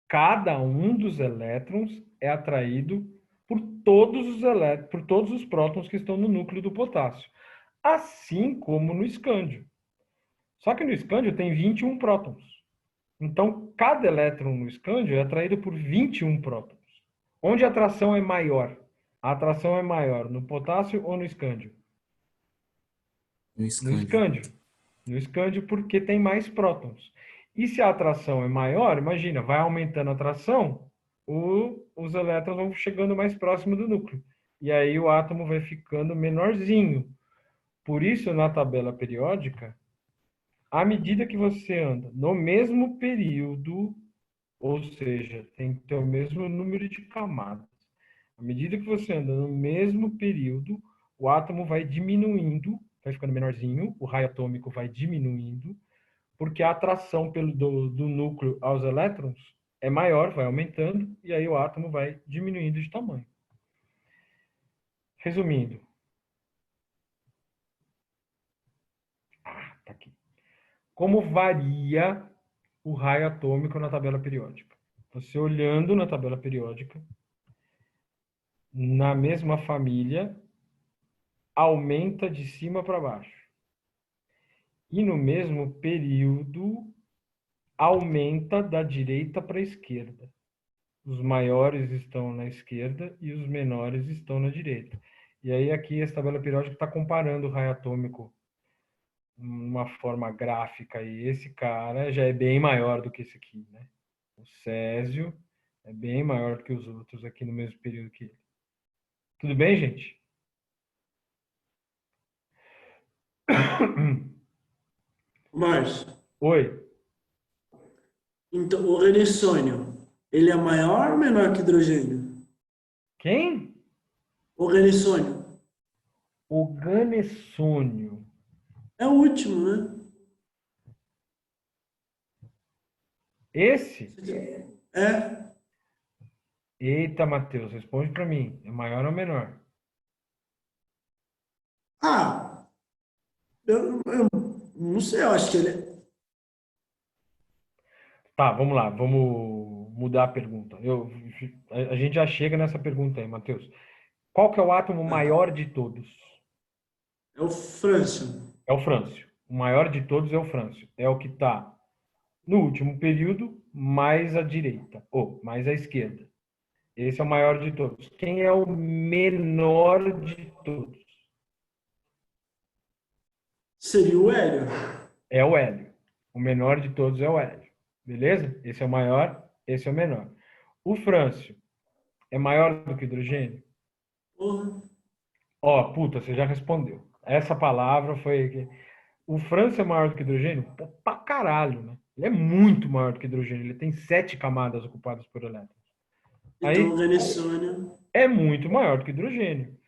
cada um dos elétrons é atraído por todos os prótons que estão no núcleo do potássio. Assim como no escândio. Só que no escândio tem 21 prótons. Então, cada elétron no escândio é atraído por 21 prótons. Onde a atração é maior? A atração é maior no potássio ou no escândio? No No escândio. escândio. No escândio porque tem mais prótons. E se a atração é maior, imagina, vai aumentando a atração, os elétrons vão chegando mais próximo do núcleo. E aí o átomo vai ficando menorzinho. Por isso, na tabela periódica, à medida que você anda no mesmo período, ou seja, tem que ter o mesmo número de camadas. À medida que você anda no mesmo período, o átomo vai diminuindo, vai ficando menorzinho, o raio atômico vai diminuindo, porque a atração do núcleo aos elétrons é maior, vai aumentando, e aí o átomo vai diminuindo de tamanho. Resumindo. Tá aqui. Como varia o raio atômico na tabela periódica? Você olhando na tabela periódica, na mesma família, aumenta de cima para baixo. E no mesmo período, aumenta da direita para a esquerda. Os maiores estão na esquerda e os menores estão na direita. E aí aqui essa tabela periódica está comparando o raio atômico de uma forma gráfica. E esse cara já é bem maior do que esse aqui, né? O césio é bem maior do que os outros aqui no mesmo período que ele. Tudo bem, gente? Márcio, Oi. então o relicônio, ele é maior ou menor que hidrogênio? Quem? O relicônio. O ganessônio. É o último, né? Esse? É. Eita, Matheus, responde para mim. É maior ou menor? Ah, eu não sei, eu acho que ele é. Tá, vamos lá. Vamos mudar a pergunta. A gente já chega nessa pergunta aí, Matheus. Qual que é o átomo maior de todos? É o frâncio. É o frâncio. O maior de todos é o frâncio. É o que está No último período, mais à direita, ou mais à esquerda. Esse é o maior de todos. Quem é o menor de todos? Seria o hélio. É o hélio. O menor de todos é o hélio. Beleza? Esse é o maior, esse é o menor. O frâncio é maior do que o hidrogênio? Porra. Ó, puta, você já respondeu. Essa palavra foi... O frâncio é maior do que o hidrogênio? Pô, pra caralho, né? Ele é muito maior do que o hidrogênio. Ele tem 7 camadas ocupadas por elétrons. Então o Aí, ganessônio. é muito maior do que o hidrogênio.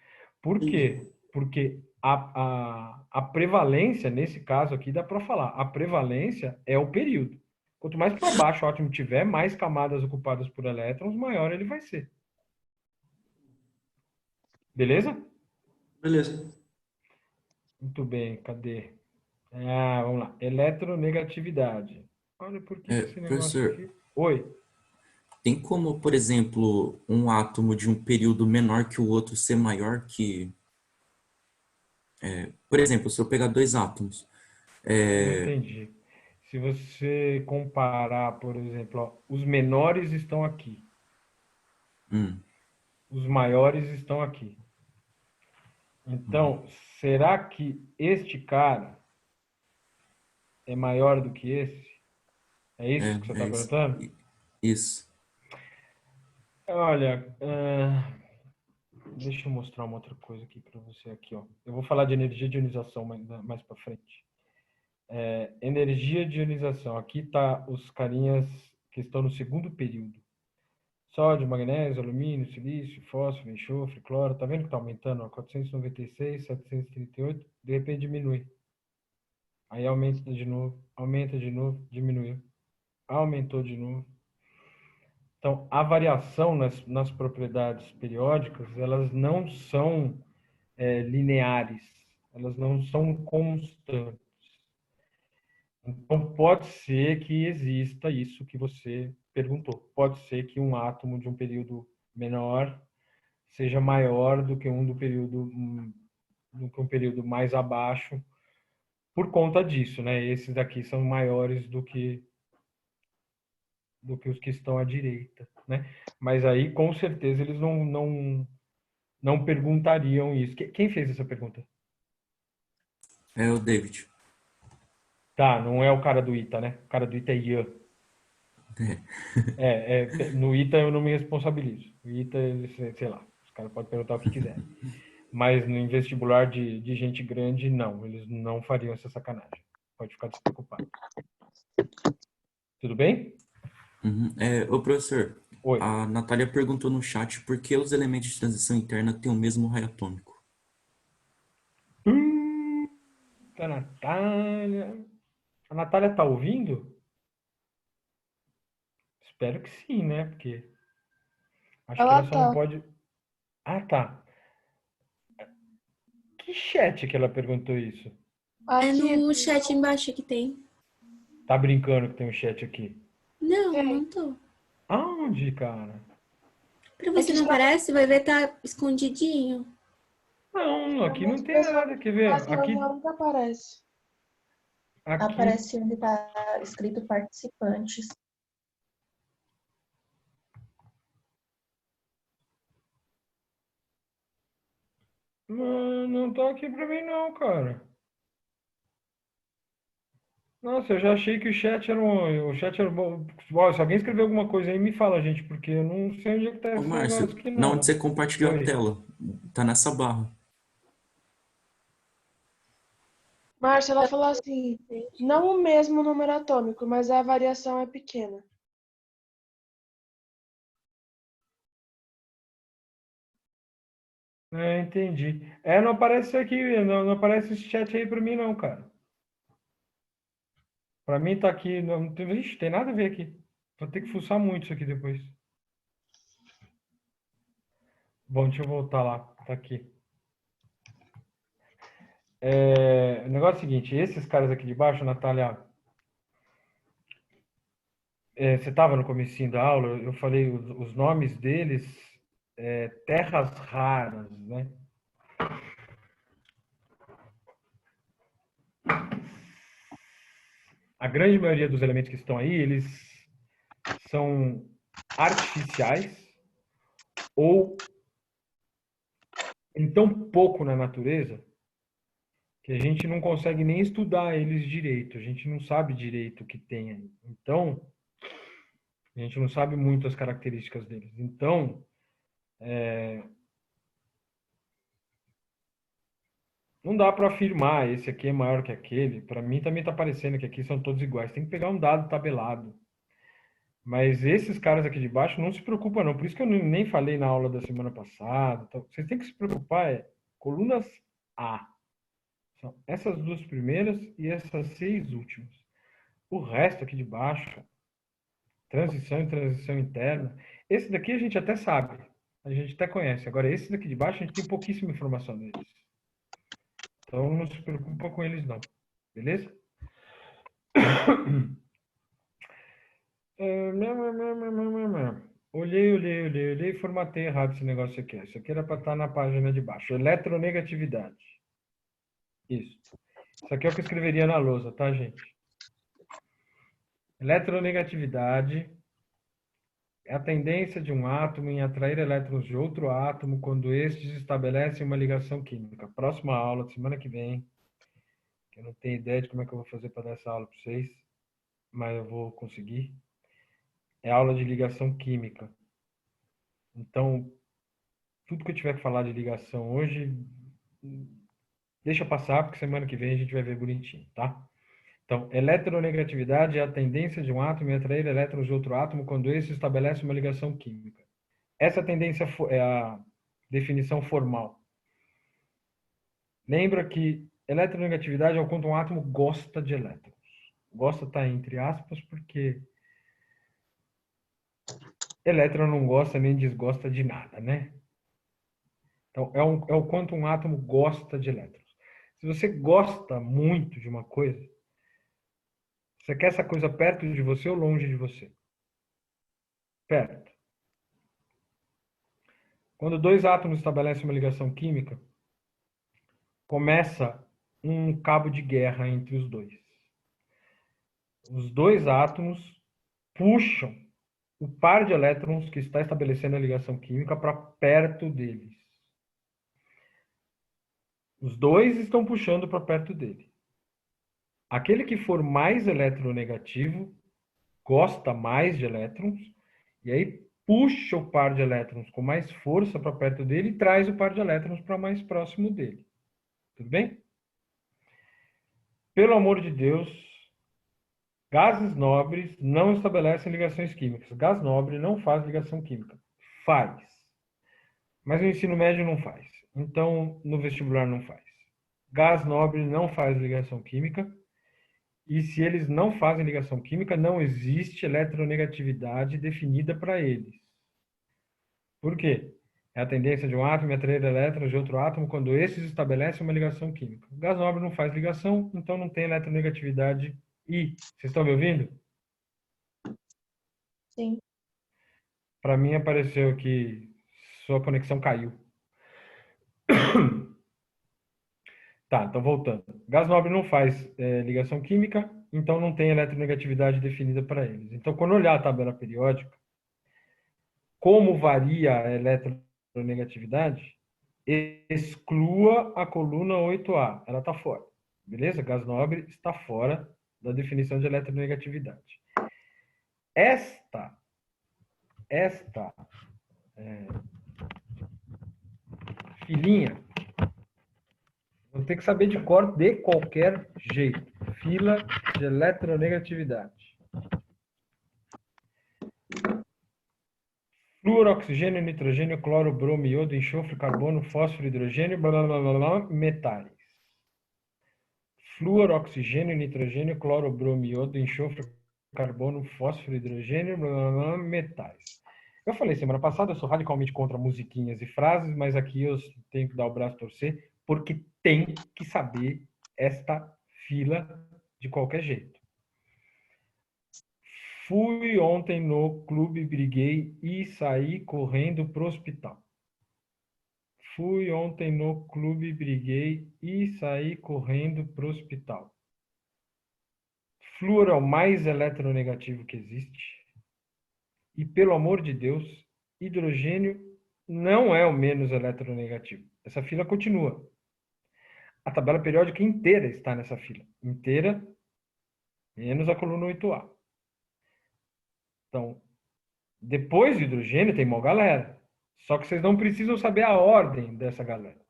Por Entendi. quê? Porque a prevalência, nesse caso aqui, dá para falar. A prevalência é o período. Quanto mais para baixo o átomo tiver, mais camadas ocupadas por elétrons, maior ele vai ser. Beleza? Beleza. Muito bem, cadê? Ah, vamos lá. Eletronegatividade. Olha por que esse negócio Professor, aqui. Oi. tem como, por exemplo, um átomo de um período menor que o outro ser maior que... por exemplo, se eu pegar dois átomos, Não entendi. Se você comparar, por exemplo, ó, os menores estão aqui. Os maiores estão aqui. Então, será que este cara é maior do que esse? É isso que você está isso. perguntando? Isso. Olha, deixa eu mostrar uma outra coisa aqui para você aqui, ó. Eu vou falar de energia de ionização mais para frente. Energia de ionização. Aqui tá os carinhas que estão no segundo período. Sódio, magnésio, alumínio, silício, fósforo, enxofre, cloro. Tá vendo que tá aumentando? Ó, 496, 738. De repente diminui. Aí aumenta de novo, diminuiu. Aumentou de novo. Então, a variação nas propriedades periódicas, elas não são lineares. Elas não são constantes. Então, pode ser que exista isso que você perguntou. Pode ser que um átomo de um período menor seja maior do que um um período mais abaixo por conta disso, né? Esses daqui são maiores do que os que estão à direita, né? Mas aí, com certeza, eles não perguntariam isso. Quem fez essa pergunta? É o David. Tá, não é o cara do ITA, né? O cara do ITA é Ian. No ITA eu não me responsabilizo. O ITA, sei lá, os caras podem perguntar o que quiserem. Mas no vestibular de gente grande, não. Eles não fariam essa sacanagem. Pode ficar despreocupado. Tudo bem? Ô, professor, Oi. a Natália perguntou no chat por que os elementos de transição interna têm o mesmo raio atômico. A Natália... A Natália tá ouvindo? Espero que sim, né? Porque acho que ela só não pode... Ah, tá. Que chat que ela perguntou isso? É no chat embaixo que tem. Tá brincando que tem um chat aqui? Não, não tô. Aonde, cara? Pra você não aparece, vai ver tá escondidinho. Não, aqui não tem nada. Quer ver? Aqui... Nunca aparece. Aqui... Aparece onde tá escrito participantes. Não tá aqui pra mim não, cara. Nossa, eu já achei que o chat era bom. Ó, se alguém escrever alguma coisa aí, me fala, gente, porque eu não sei onde é que tá Ô, esse Márcio, negócio aqui, na não. onde você compartilhou a Oi. tela, tá nessa barra. Márcia, ela falou assim, não o mesmo número atômico, mas a variação é pequena. Entendi. Não aparece aqui, não aparece esse chat aí pra mim não, cara. Pra mim tá aqui, não tem, ixi, tem nada a ver aqui. Vou ter que fuçar muito isso aqui depois. Bom, deixa eu voltar lá. Tá aqui. O negócio é o seguinte, esses caras aqui de baixo, Natália, você estava no comecinho da aula, eu falei os nomes deles, terras raras, né? a grande maioria dos elementos que estão aí, eles são artificiais ou tem tão pouco na natureza que a gente não consegue nem estudar eles direito. A gente não sabe direito o que tem aí. Então, a gente não sabe muito as características deles. Então, não dá para afirmar esse aqui é maior que aquele. Para mim também está parecendo que aqui são todos iguais. Tem que pegar um dado tabelado. Mas esses caras aqui de baixo não se preocupam não. Por isso que eu nem falei na aula da semana passada. Então, vocês têm que se preocupar colunas A. São essas duas primeiras e essas 6 últimas. O resto aqui de baixo, transição e transição interna. Esse daqui a gente até sabe. A gente até conhece. Agora, esse daqui de baixo, a gente tem pouquíssima informação deles. Então, não se preocupa com eles, não. Beleza? Olhei e formatei errado esse negócio aqui. Isso aqui era para estar na página de baixo. Eletronegatividade. Isso. Isso aqui é o que eu escreveria na lousa, tá, gente? Eletronegatividade é a tendência de um átomo em atrair elétrons de outro átomo quando estes estabelecem uma ligação química. Próxima aula, semana que vem. Eu não tenho ideia de como é que eu vou fazer para dar essa aula para vocês, mas eu vou conseguir. É aula de ligação química. Então, tudo que eu tiver que falar de ligação hoje, deixa passar, porque semana que vem a gente vai ver bonitinho, tá? Então, eletronegatividade é a tendência de um átomo em atrair elétrons de outro átomo quando esse estabelece uma ligação química. Essa tendência é a definição formal. Lembra que eletronegatividade é o quanto um átomo gosta de elétrons. Gosta está entre aspas, porque elétron não gosta nem desgosta de nada, né? Então, é o quanto um átomo gosta de elétrons. Se você gosta muito de uma coisa, você quer essa coisa perto de você ou longe de você? Perto. Quando dois átomos estabelecem uma ligação química, começa um cabo de guerra entre os dois. Os dois átomos puxam o par de elétrons que está estabelecendo a ligação química para perto deles. Os dois estão puxando para perto dele. Aquele que for mais eletronegativo gosta mais de elétrons e aí puxa o par de elétrons com mais força para perto dele e traz o par de elétrons para mais próximo dele. Tudo bem? Pelo amor de Deus, gases nobres não estabelecem ligações químicas. Gás nobre não faz ligação química. Faz. Mas no ensino médio não faz. Então, no vestibular não faz. Gás nobre não faz ligação química. E se eles não fazem ligação química, não existe eletronegatividade definida para eles. Por quê? É a tendência de um átomo a atrair elétrons de outro átomo quando esses estabelecem uma ligação química. O gás nobre não faz ligação, então não tem eletronegatividade. E, vocês estão me ouvindo? Sim. Para mim apareceu que sua conexão caiu. Tá, então voltando. Gás nobre não faz ligação química, então não tem eletronegatividade definida para eles. Então, quando olhar a tabela periódica, como varia a eletronegatividade, exclua a coluna 8A. Ela está fora. Beleza? Gás nobre está fora da definição de eletronegatividade. Esta filinha, vou ter que saber de cor de qualquer jeito. Fila de eletronegatividade. Flúor, oxigênio, nitrogênio, cloro, bromo, iodo, enxofre, carbono, fósforo, hidrogênio, blá, blá, blá, blá, blá, metais. Flúor, oxigênio, nitrogênio, cloro, bromo, iodo, enxofre, carbono, fósforo, hidrogênio, blá, blá, blá, metais. Eu falei semana passada, eu sou radicalmente contra musiquinhas e frases, mas aqui eu tenho que dar o braço a torcer, porque tem que saber esta fila de qualquer jeito. Fui ontem no clube, briguei e saí correndo pro hospital. Fui ontem no clube, briguei e saí correndo pro hospital. Flúor é o mais eletronegativo que existe. E, pelo amor de Deus, hidrogênio não é o menos eletronegativo. Essa fila continua. A tabela periódica inteira está nessa fila. Inteira, menos a coluna 8A. Então, depois do hidrogênio tem uma galera. Só que vocês não precisam saber a ordem dessa galera.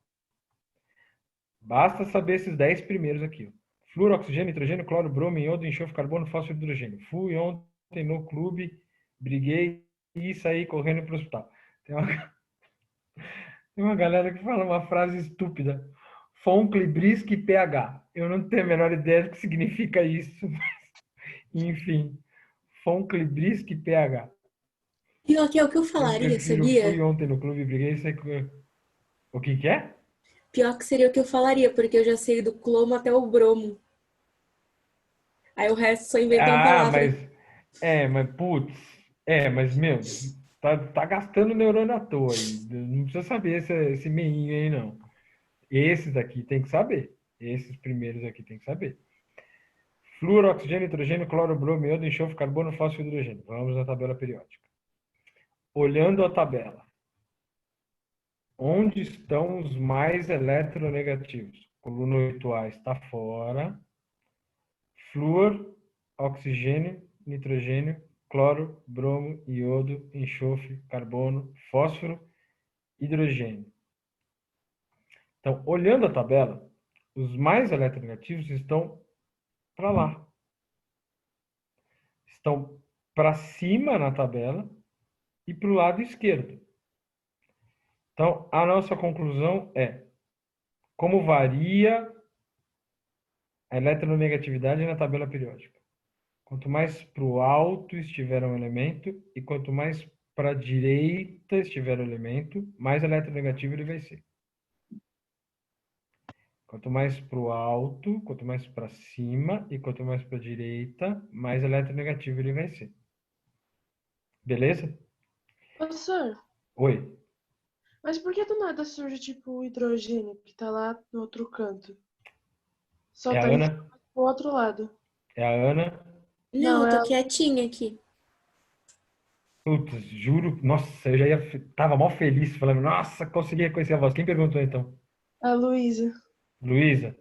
Basta saber esses 10 primeiros aqui. Ó. Flúor, oxigênio, nitrogênio, cloro, bromo, iodo, enxofre, carbono, fósforo, hidrogênio. Fui ontem no clube, briguei e saí correndo para o hospital. Tem uma galera que fala uma frase estúpida. Foncle, Brisque, pH. Eu não tenho a menor ideia do que significa isso. Enfim. Foncle, Brisque, pH. Pior que é o que eu Eu falaria, prefiro sabia? fui ontem no clube, briguei e saí correndo. O que é? Pior que seria o que eu falaria, porque eu já sei do clomo até o bromo. Aí o resto só inventei uma palavra. Mas, meu, tá gastando neurônio à toa aí. Não precisa saber esse meinho aí, não. Esses aqui tem que saber. Esses primeiros aqui tem que saber. Flúor, oxigênio, nitrogênio, cloro, bromo, iodo, enxofre, carbono, fósforo, hidrogênio. Vamos na tabela periódica. Olhando a tabela. Onde estão os mais eletronegativos? Coluna 8A está fora. Flúor, oxigênio, nitrogênio, cloro, bromo, iodo, enxofre, carbono, fósforo, hidrogênio. Então, olhando a tabela, os mais eletronegativos estão para lá. Estão para cima na tabela e para o lado esquerdo. Então, a nossa conclusão é como varia a eletronegatividade na tabela periódica. Quanto mais para o alto estiver um elemento e quanto mais para a direita estiver o elemento, mais eletronegativo ele vai ser. Quanto mais para o alto, quanto mais para cima e quanto mais para a direita, mais eletronegativo ele vai ser. Beleza? Professor, Oi. mas por que do nada surge tipo o hidrogênio que tá lá no outro canto? Só É a tá em Ana? pro outro lado. É a Ana? Não, eu é tô quietinha aqui. Putz, juro. Nossa, eu já tava mó feliz falando, nossa, consegui reconhecer a voz. Quem perguntou então? a Luísa. Luísa.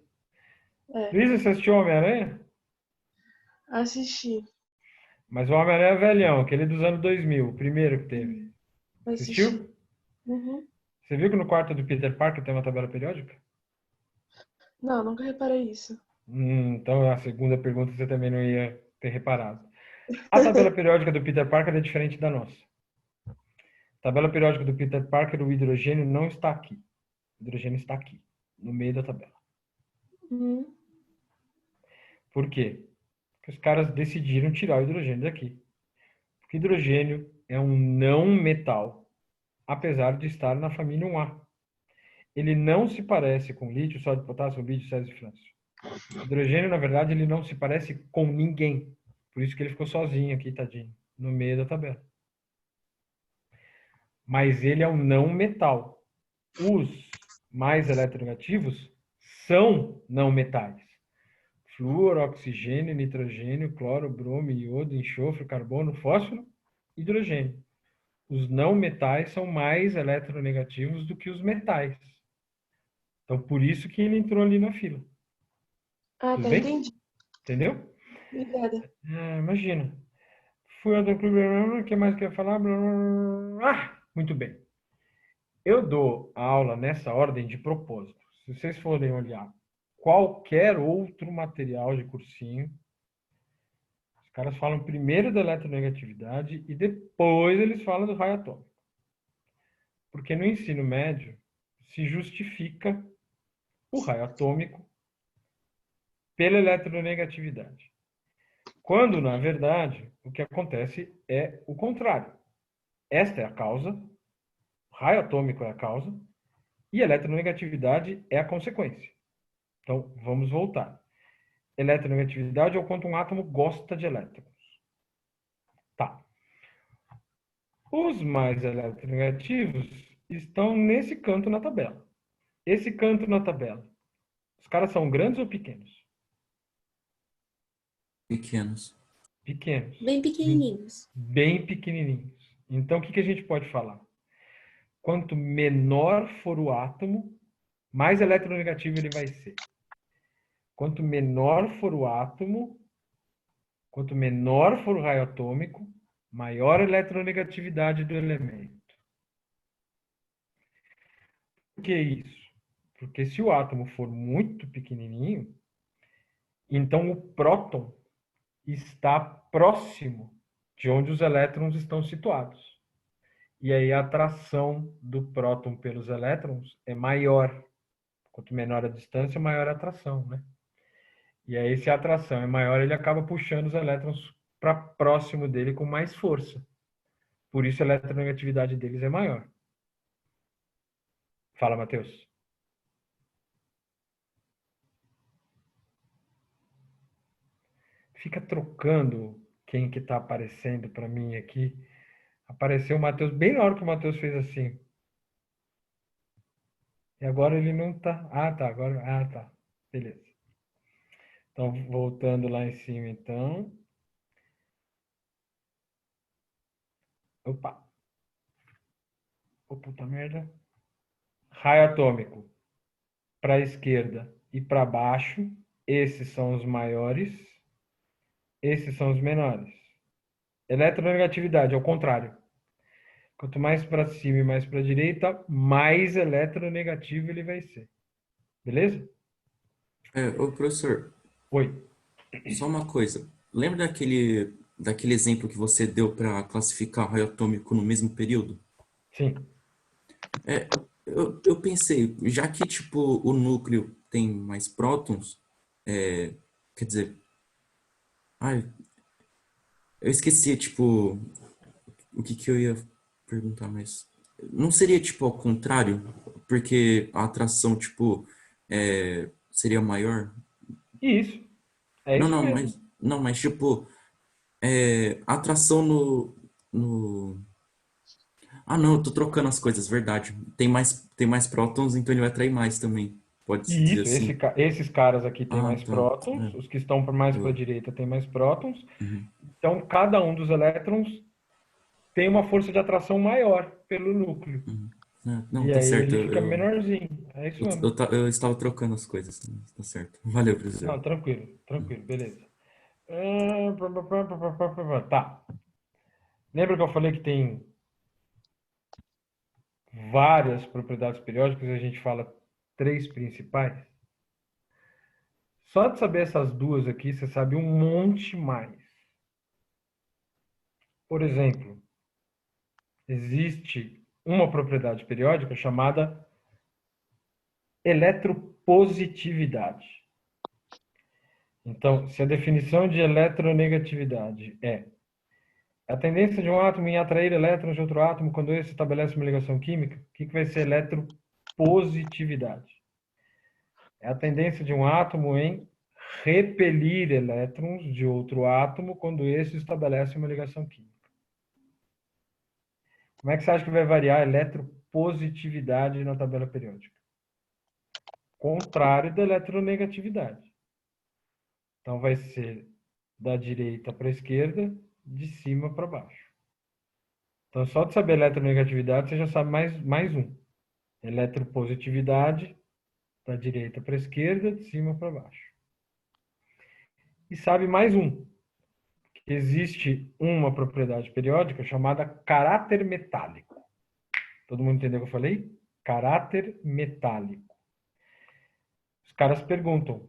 É, Luísa, você assistiu Homem-Aranha? assisti. Mas o Homem-Aranha é velhão, aquele dos anos 2000, o primeiro que teve. Assisti. Assistiu? Uhum. Você viu que no quarto do Peter Parker tem uma tabela periódica? Não, nunca reparei isso. Então a segunda pergunta você também não ia ter reparado. A tabela periódica do Peter Parker é diferente da nossa. A tabela periódica do Peter Parker, o hidrogênio não está aqui. O hidrogênio está aqui, no meio da tabela. Uhum. Por quê? Porque os caras decidiram tirar o hidrogênio daqui. Porque hidrogênio é um não metal, apesar de estar na família 1A. Ele não se parece com lítio, sódio, potássio, lítio, césio e frâncio. Hidrogênio, na verdade, ele não se parece com ninguém. Por isso que ele ficou sozinho aqui, tadinho, no meio da tabela. Mas ele é um não metal. Os mais eletronegativos são não metais. Flúor, oxigênio, nitrogênio, cloro, bromo, iodo, enxofre, carbono, fósforo, hidrogênio. Os não metais são mais eletronegativos do que os metais. Então, por isso que ele entrou ali na fila. Ah, Tudo tá, bem? entendi. Entendeu? Obrigada. Imagina. Fui ao clube, o que mais que eu ia falar? Muito bem. Eu dou a aula nessa ordem de propósito. Se vocês forem olhar qualquer outro material de cursinho, os caras falam primeiro da eletronegatividade e depois eles falam do raio atômico. Porque no ensino médio se justifica o raio atômico pela eletronegatividade. Quando, na verdade, o que acontece é o contrário. Esta é a causa, o raio atômico é a causa, e a eletronegatividade é a consequência. Então, vamos voltar. Eletronegatividade é o quanto um átomo gosta de elétrons. Tá. Os mais eletronegativos estão nesse canto na tabela. Esse canto na tabela. Os caras são grandes ou pequenos? Pequenos. Pequenos. Bem pequenininhos. Bem pequenininhos. Então, o que a gente pode falar? Quanto menor for o átomo, mais eletronegativo ele vai ser. Quanto menor for o átomo, quanto menor for o raio atômico, maior a eletronegatividade do elemento. Por que isso? Porque se o átomo for muito pequenininho, então o próton está próximo de onde os elétrons estão situados. E aí a atração do próton pelos elétrons é maior. Quanto menor a distância, maior a atração, né? E aí, se a atração é maior, ele acaba puxando os elétrons para próximo dele com mais força. Por isso a eletronegatividade deles é maior. Fala, Matheus. Fica trocando quem que está aparecendo para mim aqui. Apareceu o Matheus bem na hora que o Matheus fez assim. E agora ele não tá. Ah, tá. Agora. Ah, tá. Beleza. Então, voltando lá em cima, então. Opa. Ô, puta merda. Raio atômico. Para a esquerda e para baixo. Esses são os maiores. Esses são os menores. Eletronegatividade, ao contrário. Quanto mais para cima e mais para a direita, mais eletronegativo ele vai ser. Beleza? Ô, professor. Oi. Só uma coisa. Lembra daquele exemplo que você deu para classificar raio atômico no mesmo período? Sim. Eu pensei, já que tipo o núcleo tem mais prótons, quer dizer, eu esqueci tipo o que eu ia perguntar, mas não seria tipo ao contrário, porque a atração tipo seria maior? Isso. É isso mesmo. Mas tipo a atração no... Ah, não, eu tô trocando as coisas, verdade. Tem mais prótons, então ele vai atrair mais também. Pode-se dizer Isso, assim. esses caras aqui têm mais tá. prótons, os que estão mais para a direita têm mais prótons. Uhum. Então, cada um dos elétrons tem uma força de atração maior pelo núcleo. Uhum. Não, E tá aí certo. ele fica menorzinho. É isso mesmo. Eu estava trocando as coisas, tá certo. Valeu, professor. Não, tranquilo, beleza. Tá. Lembra que eu falei que tem várias propriedades periódicas e a gente fala 3 principais? Só de saber essas duas aqui, você sabe um monte mais. Por exemplo, existe uma propriedade periódica chamada eletropositividade. Então, se a definição de eletronegatividade é a tendência de um átomo em atrair elétrons de outro átomo quando esse estabelece uma ligação química, o que vai ser eletropositividade? É a tendência de um átomo em repelir elétrons de outro átomo quando esse estabelece uma ligação química. Como é que você acha que vai variar a eletropositividade na tabela periódica? Contrário da eletronegatividade. Então vai ser da direita para a esquerda, de cima para baixo. Então só de saber eletronegatividade você já sabe mais um. Eletropositividade da direita para a esquerda, de cima para baixo. E sabe mais um. Existe uma propriedade periódica chamada caráter metálico. Todo mundo entendeu o que eu falei? Caráter metálico. Os caras perguntam,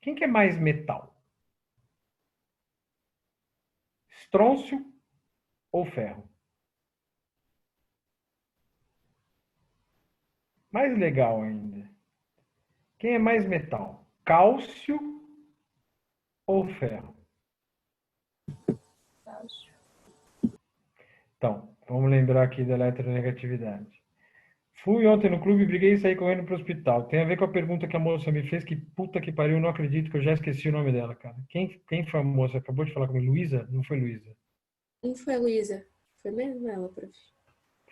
quem que é mais metal? Estrôncio ou ferro? Mais legal ainda. Quem é mais metal? Cálcio ou ferro? Cálcio. Então, vamos lembrar aqui da eletronegatividade. Fui ontem no clube, briguei e saí correndo para o hospital. Tem a ver com a pergunta que a moça me fez, que puta que pariu, eu não acredito que eu já esqueci o nome dela, cara. Quem foi a moça? Acabou de falar comigo. Luísa? Não foi Luísa? Não foi a Luísa. Foi mesmo ela, prof.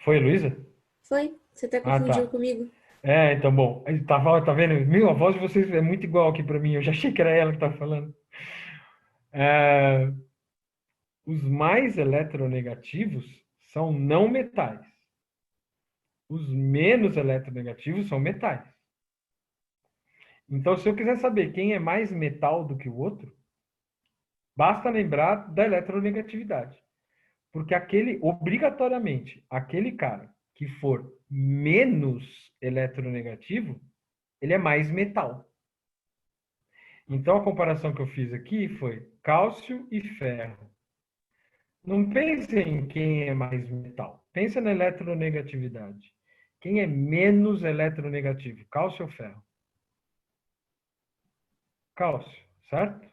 Foi a Luísa? Foi. Você até confundiu comigo. Então, bom. Tá vendo? Meu, a voz de vocês é muito igual aqui para mim. Eu já achei que era ela que estava falando. É, os mais eletronegativos são não metais. Os menos eletronegativos são metais. Então, se eu quiser saber quem é mais metal do que o outro, basta lembrar da eletronegatividade. Porque obrigatoriamente, aquele cara que for menos eletronegativo, ele é mais metal. Então, a comparação que eu fiz aqui foi cálcio e ferro. Não pense em quem é mais metal. Pensa na eletronegatividade. Quem é menos eletronegativo, cálcio ou ferro? Cálcio, certo?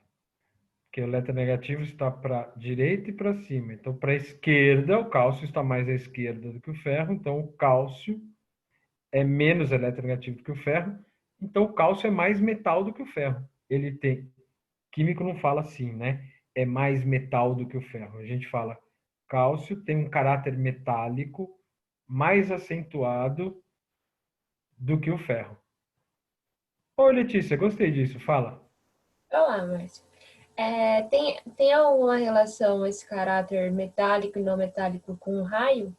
Porque o eletronegativo está para a direita e para cima. Então, para a esquerda, o cálcio está mais à esquerda do que o ferro. Então, o cálcio é menos eletronegativo do que o ferro. Então, o cálcio é mais metal do que o ferro. Ele tem... Químico não fala assim, né? É mais metal do que o ferro. A gente fala cálcio tem um caráter metálico mais acentuado do que o ferro. Ô, Letícia, gostei disso. Fala. Olá, Márcio. Tem alguma relação esse caráter metálico e não metálico com o raio?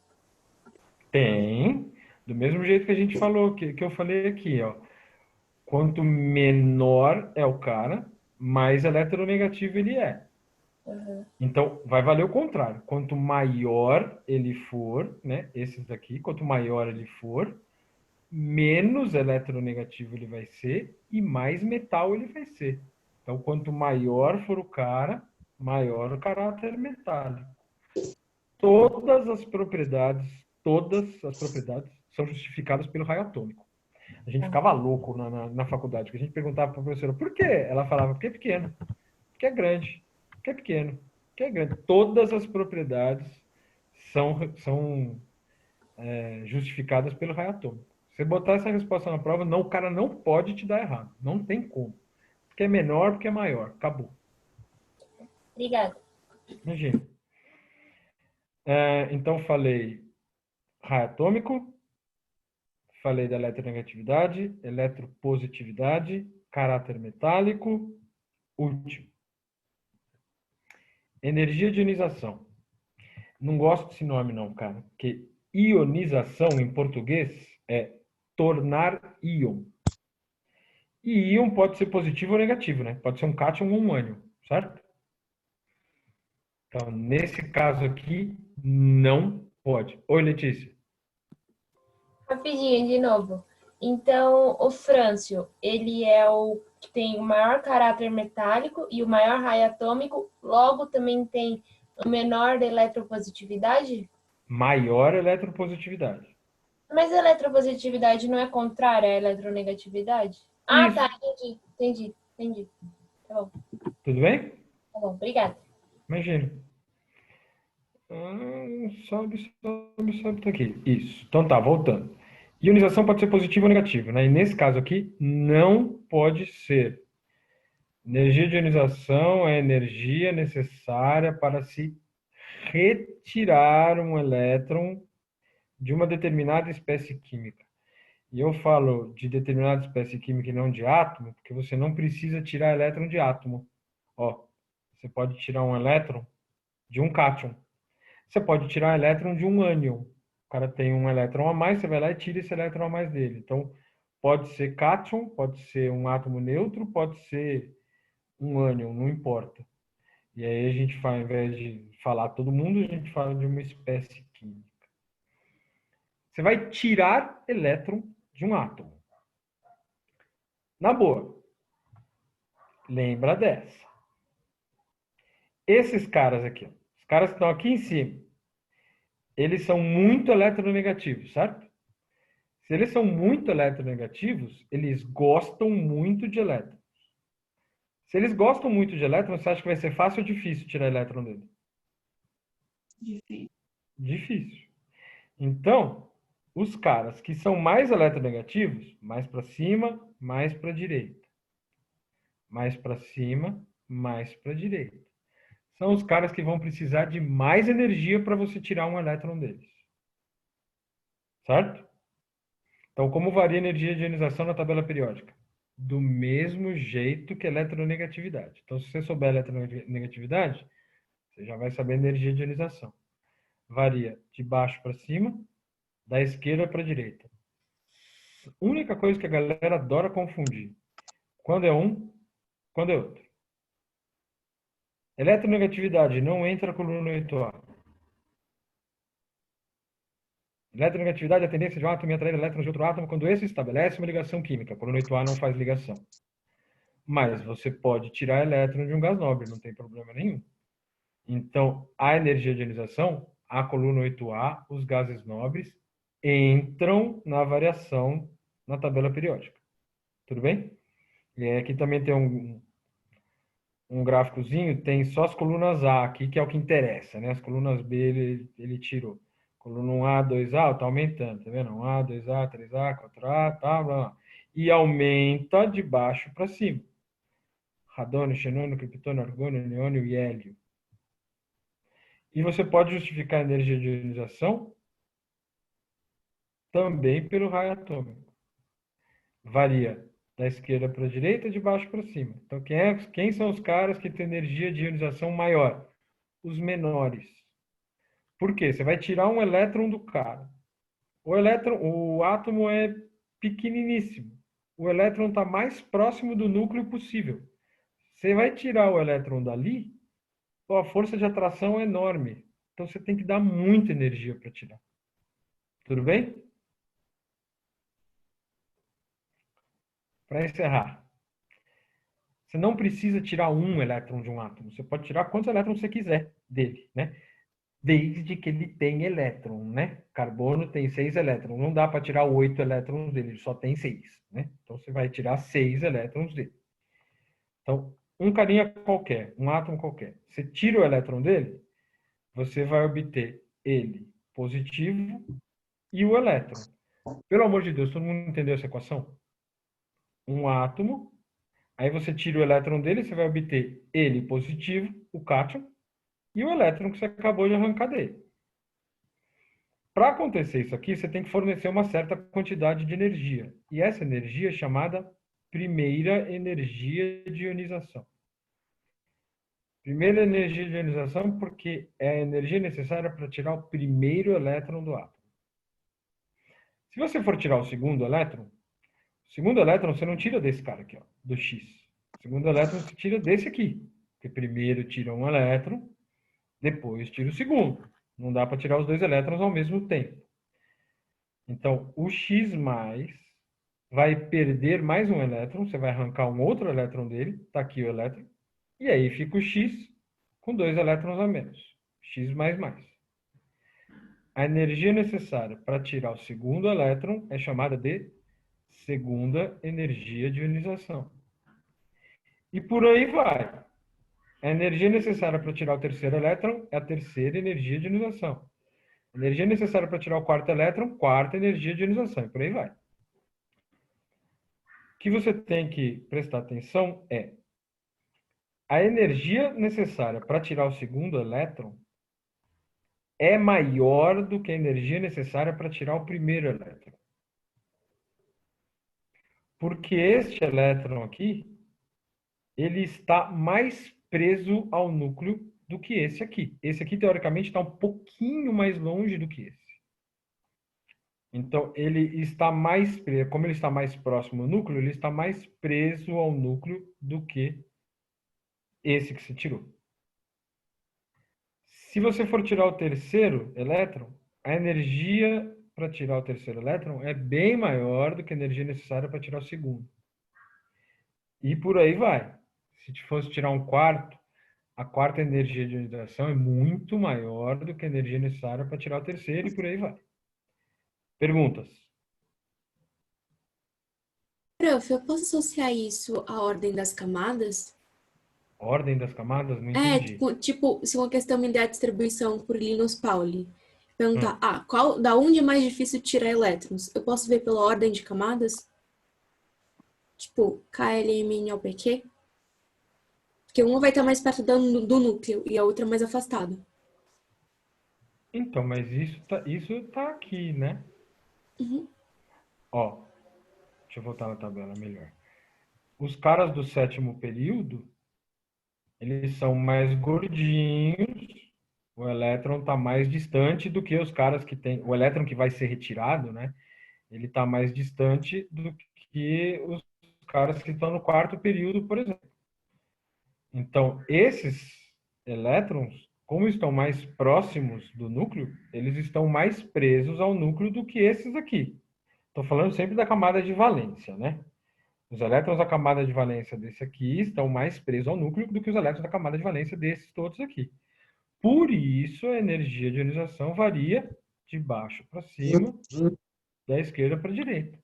Tem. Do mesmo jeito que a gente falou, que eu falei aqui, ó. Quanto menor é o cara, mais eletronegativo ele é. Uhum. Então, vai valer o contrário. Quanto maior ele for, né? Esses daqui, quanto maior ele for, menos eletronegativo ele vai ser e mais metal ele vai ser. Então, quanto maior for o cara, maior o caráter metálico. Todas as propriedades são justificadas pelo raio atômico. A gente ficava louco na faculdade, porque a gente perguntava para a professora por quê? Ela falava, porque é pequeno, porque é grande, porque é pequeno, porque é grande. Todas as propriedades são justificadas pelo raio atômico. Você botar essa resposta na prova, não, o cara não pode te dar errado. Não tem como. Porque é menor, porque é maior. Acabou. Obrigada. Imagina. Então, falei raio atômico, falei da eletronegatividade, eletropositividade, caráter metálico, último. Energia de ionização. Não gosto desse nome não, cara. Porque ionização, em português, é tornar íon. E íon pode ser positivo ou negativo, né? Pode ser um cátion ou um ânion, certo? Então, nesse caso aqui, não pode. Oi, Letícia. Rapidinho, de novo. Então, o frâncio, ele é o que tem o maior caráter metálico e o maior raio atômico, logo também tem o menor eletropositividade? Maior eletropositividade. Mas a eletropositividade não é contrária à eletronegatividade? Ah, tá, entendi. Tá bom. Tudo bem? Tá bom, obrigada. Imagina. Sobe tá aqui. Isso. Então tá, voltando. Ionização pode ser positiva ou negativa, né? E nesse caso aqui, não pode ser. Energia de ionização é energia necessária para se retirar um elétron de uma determinada espécie química. E eu falo de determinada espécie química e não de átomo, porque você não precisa tirar elétron de átomo. Ó, você pode tirar um elétron de um cátion. Você pode tirar elétron de um ânion. O cara tem um elétron a mais, você vai lá e tira esse elétron a mais dele. Então, pode ser cátion, pode ser um átomo neutro, pode ser um ânion, não importa. E aí a gente faz, ao invés de falar todo mundo, a gente fala de uma espécie química. Você vai tirar elétron de um átomo. Na boa. Lembra dessa. Esses caras aqui, os caras que estão aqui em cima, eles são muito eletronegativos, certo? Se eles são muito eletronegativos, eles gostam muito de elétrons. Se eles gostam muito de elétrons, você acha que vai ser fácil ou difícil tirar elétron dele? Difícil. Difícil. Então, os caras que são mais eletronegativos, mais para cima, mais para a direita. Mais para cima, mais para a direita. São os caras que vão precisar de mais energia para você tirar um elétron deles. Certo? Então, como varia a energia de ionização na tabela periódica? do mesmo jeito que eletronegatividade. Então, se você souber eletronegatividade, você já vai saber energia de ionização. Varia de baixo para cima, da esquerda para a direita. Única coisa que a galera adora confundir. Quando é um, quando é outro. Eletronegatividade não entra a coluna 8A. Eletronegatividade é a tendência de um átomo em atrair elétrons de outro átomo quando esse estabelece uma ligação química. A coluna 8A não faz ligação. Mas você pode tirar elétron de um gás nobre, não tem problema nenhum. Então, a energia de ionização, a coluna 8A, os gases nobres, entram na variação na tabela periódica. Tudo bem? E aqui também tem um gráficozinho, tem só as colunas A aqui, que é o que interessa, né? As colunas B ele tirou. Coluna 1A, 2A, está aumentando, tá vendo? 1A, 2A, 3A, 4A, tá, blá, blá. E aumenta de baixo para cima. Radônio, xenônio, criptônio, argônio, neônio e hélio. E você pode justificar a energia de ionização também pelo raio atômico. Varia da esquerda para a direita, de baixo para cima. Então, quem são os caras que têm energia de ionização maior? Os menores. Por quê? Você vai tirar um elétron do cara. O átomo é pequeniníssimo. O elétron está mais próximo do núcleo possível. Você vai tirar o elétron dali, a força de atração é enorme. Então, você tem que dar muita energia para tirar. Tudo bem? Para encerrar. Você não precisa tirar um elétron de um átomo. Você pode tirar quantos elétrons você quiser dele, né? Desde que ele tenha elétron, né? Carbono tem 6 elétrons. Não dá para tirar 8 elétrons dele, ele só tem 6, né? Então, você vai tirar 6 elétrons dele. Então, um carinha qualquer, um átomo qualquer. Você tira o elétron dele, você vai obter ele positivo e o elétron. Pelo amor de Deus, todo mundo entendeu essa equação? Um átomo, aí você tira o elétron dele, você vai obter ele positivo, o cátion, e o elétron que você acabou de arrancar dele. Para acontecer isso aqui, você tem que fornecer uma certa quantidade de energia. E essa energia é chamada primeira energia de ionização. Primeira energia de ionização porque é a energia necessária para tirar o primeiro elétron do átomo. Se você for tirar o segundo elétron você não tira desse cara aqui, ó, do X. O segundo elétron você tira desse aqui. Porque primeiro tira um elétron, depois tira o segundo. Não dá para tirar os 2 elétrons ao mesmo tempo. Então, o X vai perder mais um elétron, você vai arrancar um outro elétron dele, está aqui o elétron, e aí fica o X com 2 elétrons a menos. X mais mais. A energia necessária para tirar o segundo elétron é chamada de segunda energia de ionização. E por aí vai. A energia necessária para tirar o terceiro elétron é a terceira energia de ionização. A energia necessária para tirar o quarto elétron, quarta energia de ionização. E por aí vai. O que você tem que prestar atenção é a energia necessária para tirar o segundo elétron é maior do que a energia necessária para tirar o primeiro elétron. Porque este elétron aqui, ele está mais preso ao núcleo do que esse aqui. Esse aqui, teoricamente, está um pouquinho mais longe do que esse. Então, ele está mais preso, como ele está mais próximo ao núcleo, ele está mais preso ao núcleo do que esse que se tirou. Se você for tirar o terceiro elétron, a energia para tirar o terceiro elétron é bem maior do que a energia necessária para tirar o segundo. E por aí vai. Se fosse tirar um quarto, a quarta energia de ionização é muito maior do que a energia necessária para tirar o terceiro e por aí vai. Perguntas? Prof, eu posso associar isso à ordem das camadas? Ordem das camadas? Não entendi. Tipo, se uma questão me der a distribuição por Linus Pauling, perguntar, da onde é mais difícil tirar elétrons? Eu posso ver pela ordem de camadas? Tipo, KLMNOPQ? Porque uma vai estar mais perto do núcleo e a outra mais afastada. Então, mas isso tá aqui, né? Uhum. Ó, deixa eu voltar na tabela melhor. os caras do sétimo período, eles são mais gordinhos, o elétron está mais distante do que os caras que tem, o elétron que vai ser retirado, né? Ele está mais distante do que os caras que estão no quarto período, por exemplo. Então, esses elétrons, como estão mais próximos do núcleo, eles estão mais presos ao núcleo do que esses aqui. Estou falando sempre da camada de valência, né? Os elétrons da camada de valência desse aqui estão mais presos ao núcleo do que os elétrons da camada de valência desses todos aqui. Por isso, a energia de ionização varia de baixo para cima, da esquerda para a direita.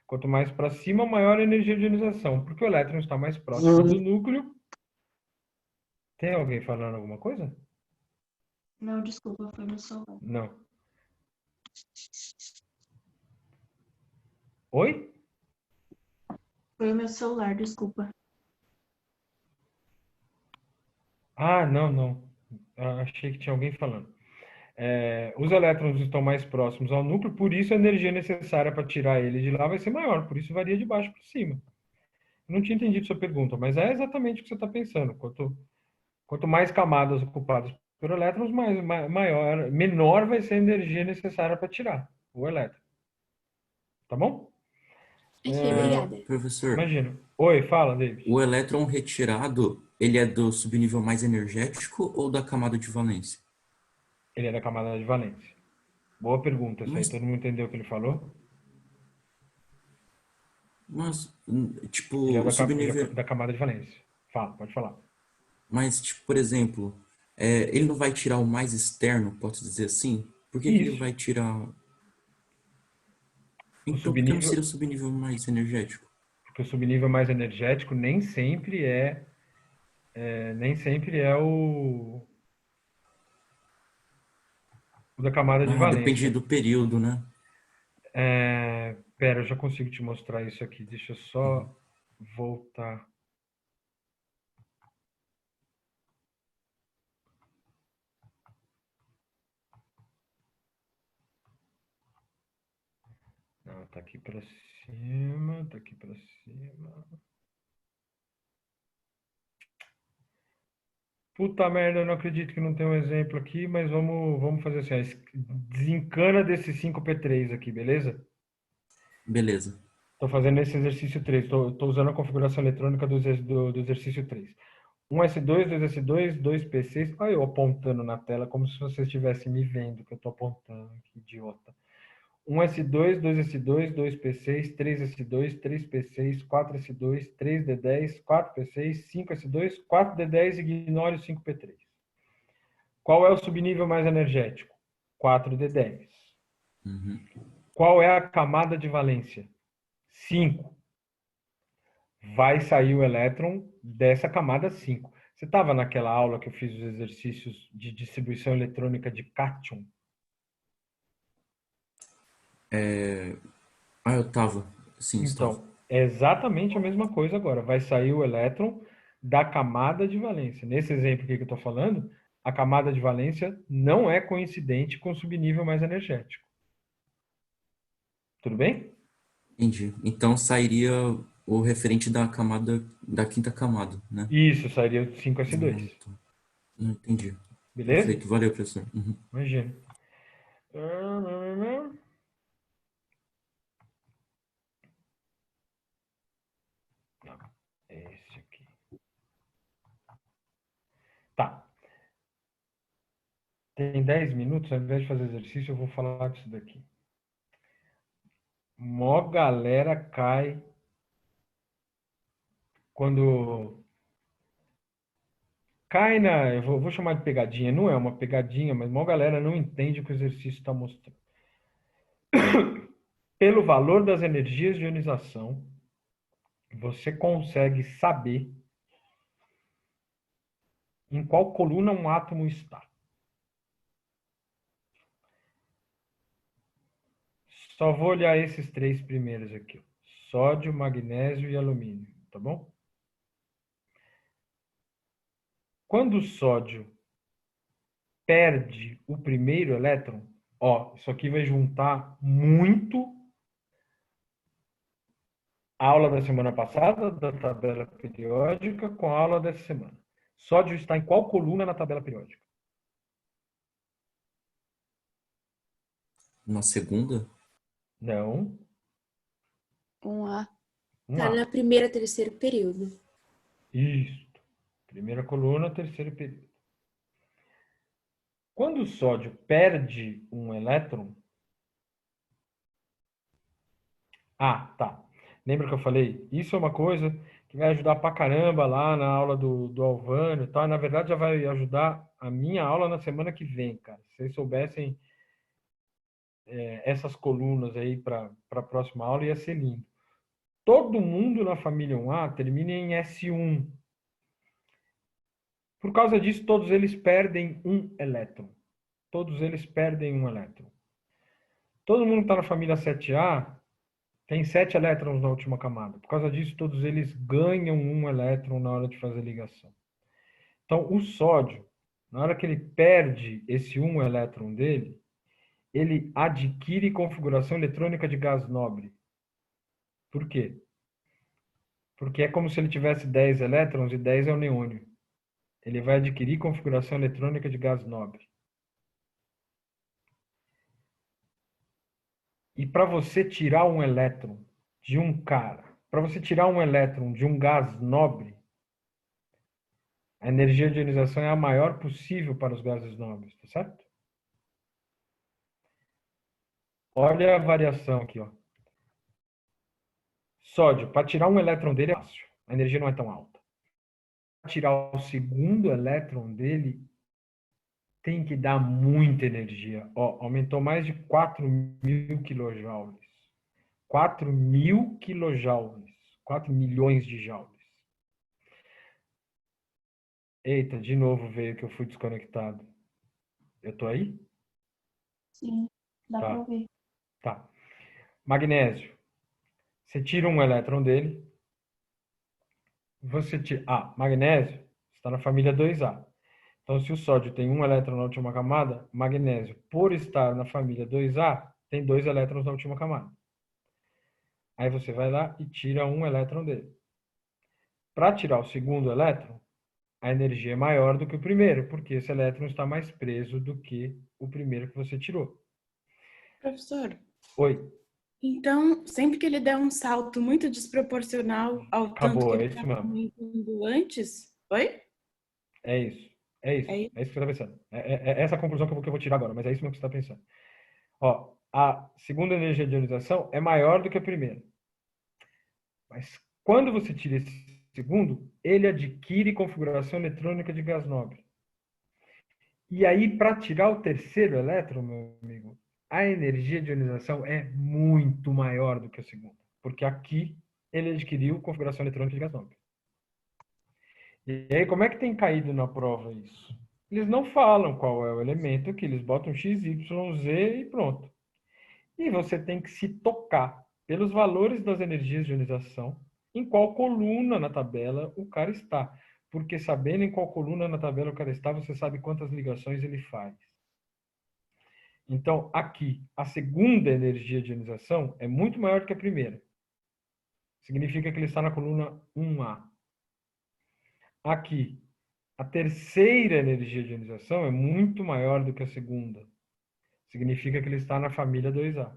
Quanto mais para cima, maior a energia de ionização, porque o elétron está mais próximo do núcleo. Tem alguém falando alguma coisa? Não, desculpa, foi meu celular. Não. Oi? Foi o meu celular, desculpa. Ah, não. Achei que tinha alguém falando. Os elétrons estão mais próximos ao núcleo, por isso a energia necessária para tirar ele de lá vai ser maior, por isso varia de baixo para cima. Não tinha entendido sua pergunta, mas é exatamente o que você está pensando. Quanto mais camadas ocupadas por elétrons, menor vai ser a energia necessária para tirar o elétron. Tá bom? Ok, obrigada. Professor, Imagina. Oi, fala, David. o elétron retirado, ele é do subnível mais energético ou da camada de valência? Ele é da camada de valência. Boa pergunta, isso aí. Todo mundo entendeu o que ele falou? Mas, tipo, Ele é o subnível... da camada de valência. Fala, pode falar. Mas, tipo, por exemplo, ele não vai tirar o mais externo, posso dizer assim? Por que ele vai tirar... Então, por que não seria o subnível mais energético? Porque o subnível mais energético nem sempre é o da camada de valência. Depende do período, né? Pera, eu já consigo te mostrar isso aqui. Deixa eu só voltar. Não, tá aqui pra cima, tá aqui pra cima. Puta merda, eu não acredito que não tem um exemplo aqui, mas vamos fazer assim, ó, desencana desse 5P3 aqui, beleza? Beleza. Estou fazendo esse exercício 3, estou usando a configuração eletrônica do exercício 3. 1S2, 2S2, 2P6, olha eu apontando na tela como se vocês estivessem me vendo que eu estou apontando, que idiota. 1S2, 2S2, 2P6, 3S2, 3P6, 4S2, 3D10, 4P6, 5S2, 4D10 e ignore o 5P3. Qual é o subnível mais energético? 4D10. Qual é a camada de valência? 5. Vai sair o elétron dessa camada 5. Você estava naquela aula que eu fiz os exercícios de distribuição eletrônica de cátion? Eu estava. Sim, então, estava. é exatamente a mesma coisa agora. Vai sair o elétron da camada de valência. Nesse exemplo que eu estou falando, a camada de valência não é coincidente com o subnível mais energético. Tudo bem? Entendi. Então sairia o referente da camada, da quinta camada, né? Isso, sairia o 5S2. Entendi. Beleza? Perfeito. Valeu, professor. Imagina. Não, é esse aqui. Tá. Tem 10 minutos, ao invés de fazer exercício, eu vou falar disso daqui. Mó galera cai quando cai na... Eu vou chamar de pegadinha. Não é uma pegadinha, mas mó galera não entende o que o exercício está mostrando. Pelo valor das energias de ionização, você consegue saber em qual coluna um átomo está. Só vou olhar esses 3 primeiros aqui. Sódio, magnésio e alumínio, tá bom? Quando o sódio perde o primeiro elétron, ó, isso aqui vai juntar muito a aula da semana passada, da tabela periódica, com a aula dessa semana. Sódio está em qual coluna na tabela periódica? Na segunda? Não. 1A. Um Tá A. na primeira, terceiro período. Isso. Primeira coluna, terceiro período. Quando o sódio perde um elétron... Ah, tá. Lembra que eu falei? Isso é uma coisa que vai ajudar pra caramba lá na aula do Alvânio e tal. Na verdade, já vai ajudar a minha aula na semana que vem, cara. Se vocês soubessem essas colunas aí para a próxima aula, ia ser lindo. Todo mundo na família 1A termina em S1. Por causa disso, todos eles perdem um elétron. Todos eles perdem um elétron. Todo mundo que está na família 7A tem 7 elétrons na última camada. Por causa disso, todos eles ganham um elétron na hora de fazer ligação. Então, o sódio, na hora que ele perde esse um elétron dele, ele adquire configuração eletrônica de gás nobre. Por quê? Porque é como se ele tivesse 10 elétrons e 10 é o neônio. Ele vai adquirir configuração eletrônica de gás nobre. E para você tirar um elétron de um cara, para você tirar um elétron de um gás nobre, a energia de ionização é a maior possível para os gases nobres, tá certo? Olha a variação aqui, ó. Sódio, para tirar um elétron dele é fácil. A energia não é tão alta. Para tirar o segundo elétron dele, tem que dar muita energia. Ó, aumentou mais de 4.000 kilojoules. 4.000 kilojoules. 4 milhões de joules. Eita, de novo veio que eu fui desconectado. Eu tô aí? Sim, dá pra ouvir. Tá. Magnésio. Você tira um elétron dele. Você tira... magnésio está na família 2A. Então, se o sódio tem um elétron na última camada, magnésio, por estar na família 2A, tem 2 elétrons na última camada. Aí você vai lá e tira um elétron dele. Para tirar o segundo elétron, a energia é maior do que o primeiro, porque esse elétron está mais preso do que o primeiro que você tirou. Professor, Oi. então, sempre que ele der um salto muito desproporcional ao tanto que Acabou, ele é isso estava mesmo. aumentando antes... Oi? É isso. É isso. É isso que você está pensando. É essa a conclusão que eu vou tirar agora, mas é isso mesmo que você está pensando. Ó, a segunda energia de ionização é maior do que a primeira. Mas quando você tira esse segundo, ele adquire configuração eletrônica de gás nobre. E aí, para tirar o terceiro elétron, meu amigo, a energia de ionização é muito maior do que a segunda. Porque aqui ele adquiriu configuração eletrônica de gás nobre. E aí, como é que tem caído na prova isso? Eles não falam qual é o elemento aqui, eles botam X, Y, Z e pronto. E você tem que se tocar pelos valores das energias de ionização, em qual coluna na tabela o cara está. Porque sabendo em qual coluna na tabela o cara está, você sabe quantas ligações ele faz. Então, aqui, a segunda energia de ionização é muito maior que a primeira. Significa que ele está na coluna 1A. Aqui, a terceira energia de ionização é muito maior do que a segunda. Significa que ele está na família 2A.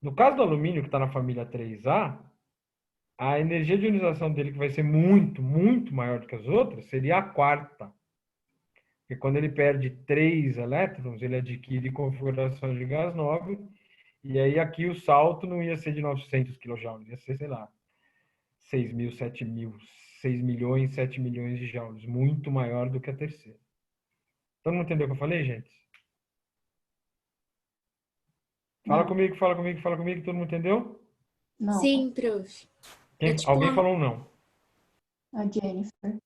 No caso do alumínio, que está na família 3A, a energia de ionização dele, que vai ser muito, muito maior do que as outras, seria a quarta. Porque quando ele perde 3 elétrons, ele adquire configuração de gás nobre, e aí aqui o salto não ia ser de 900 kJ, ia ser, sei lá, 6.000, 7.000, 6 milhões, 7 milhões de joules, muito maior do que a terceira. Todo mundo entendeu o que eu falei, gente? Fala comigo, fala comigo, fala comigo, todo mundo entendeu? Não. Sim, prof. Alguém falou um não. A Jennifer.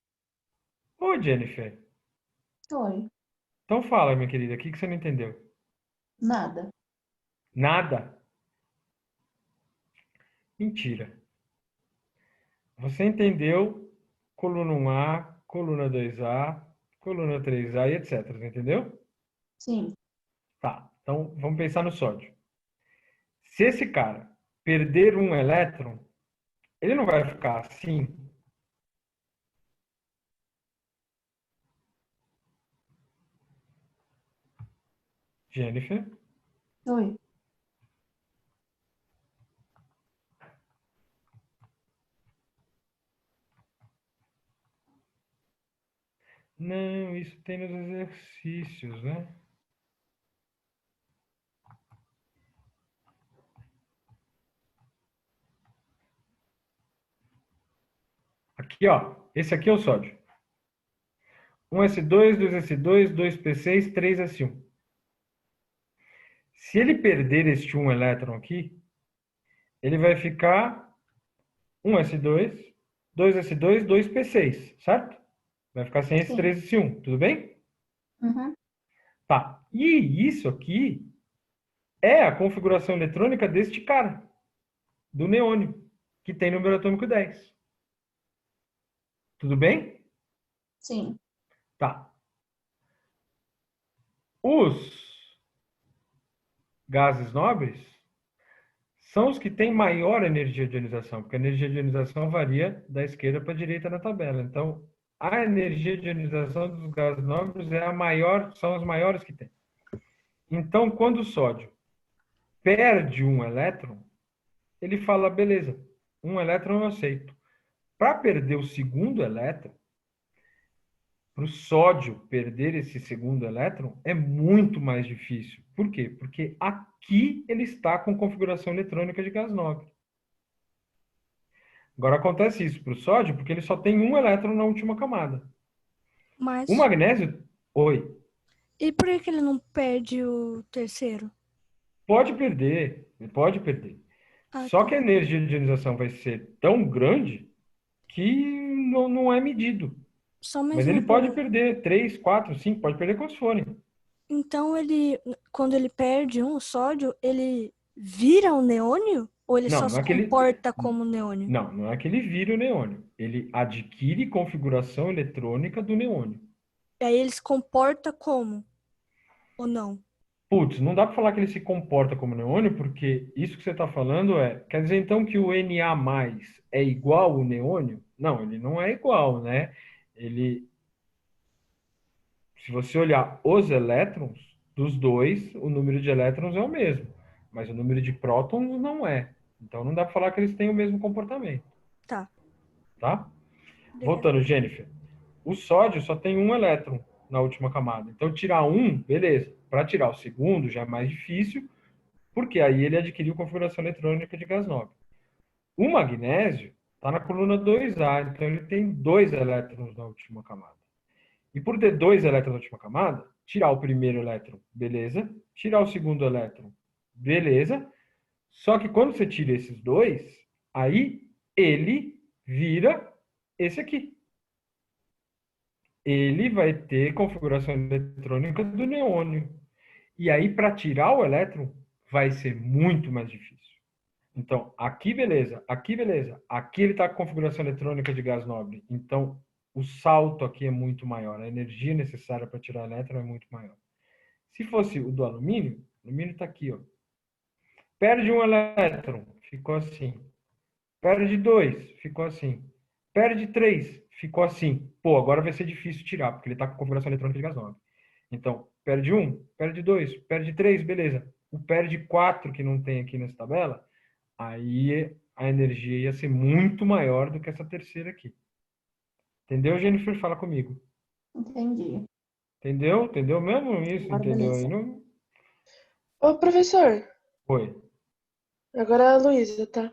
Oi, Jennifer. Oi. Então fala, minha querida, o que você não entendeu? Nada. Nada? Mentira. Você entendeu coluna 1A, coluna 2A, coluna 3A e etc. Entendeu? Sim. Tá, então vamos pensar no sódio. Se esse cara perder um elétron, ele não vai ficar assim? Jennifer? Oi. Não, isso tem nos exercícios, né? Aqui, ó. Esse aqui é o sódio. 1s2, 2s2, 2p6, 3s1. Se ele perder este 1 elétron aqui, ele vai ficar 1s2, 2s2, 2p6, certo? Vai ficar sem esse Sim. 3s1, tudo bem? Uhum. Tá. E isso aqui é a configuração eletrônica deste cara, do neônio, que tem número atômico 10. Tudo bem? Sim. Tá. Os gases nobres são os que têm maior energia de ionização, porque a energia de ionização varia da esquerda para a direita na tabela. Então, a energia de ionização dos gases nobres é a maior, são as maiores que tem. Então, quando o sódio perde um elétron, ele fala, beleza, um elétron eu aceito. Para perder o segundo elétron, para o sódio perder esse segundo elétron, é muito mais difícil. Por quê? Porque aqui ele está com configuração eletrônica de gás nobre. Agora acontece isso para o sódio porque ele só tem um elétron na última camada. Mas O magnésio, oi, e por que ele não perde o terceiro? pode perder, ele pode perder. Ah, Só tá. que a energia de ionização vai ser tão grande que não é medido. Só mais Mas uma ele pode pergunta. perder 3, 4, 5, pode perder quantos forem. Então ele, quando ele perde um sódio, ele vira um neônio? Ou ele só Não, se não é que ele, comporta como neônio? não é que ele vira o neônio. Ele adquire configuração eletrônica do neônio. E aí ele se comporta como? Ou não? Putz, não dá para falar que ele se comporta como neônio, porque isso que você está falando quer dizer então que o Na+ é igual ao neônio? Não, ele não é igual, né? Ele, se você olhar os elétrons dos dois, o número de elétrons é o mesmo, mas o número de prótons não é. Então não dá para falar que eles têm o mesmo comportamento, Tá. tá? Obrigada. Voltando, Jennifer. O sódio só tem um elétron na última camada. Então tirar um, beleza. Para tirar o segundo já é mais difícil, porque aí ele adquiriu configuração eletrônica de gás nobre. O magnésio está na coluna 2A, então ele tem 2 elétrons na última camada. E por ter 2 elétrons na última camada, tirar o primeiro elétron, beleza. Tirar o segundo elétron, beleza. Só que quando você tira esses dois, aí ele vira esse aqui. Ele vai ter configuração eletrônica do neônio. E aí, para tirar o elétron, vai ser muito mais difícil. Então, aqui beleza, aqui beleza. Aqui ele está com configuração eletrônica de gás nobre. Então, o salto aqui é muito maior. A energia necessária para tirar o elétron é muito maior. Se fosse o do alumínio, o alumínio está aqui, ó. Perde um elétron, ficou assim. Perde 2, ficou assim. Perde 3, ficou assim. Pô, agora vai ser difícil tirar, porque ele está com configuração eletrônica de gás nobre. Então, perde 1, perde 2, perde 3, beleza. O perde 4 que não tem aqui nessa tabela, aí a energia ia ser muito maior do que essa terceira aqui. Entendeu, Jennifer? Fala comigo. Entendi. Entendeu? Entendeu mesmo isso? Agora Entendeu aí? beleza. Não... Ô, professor, Oi. agora é a Luísa, tá?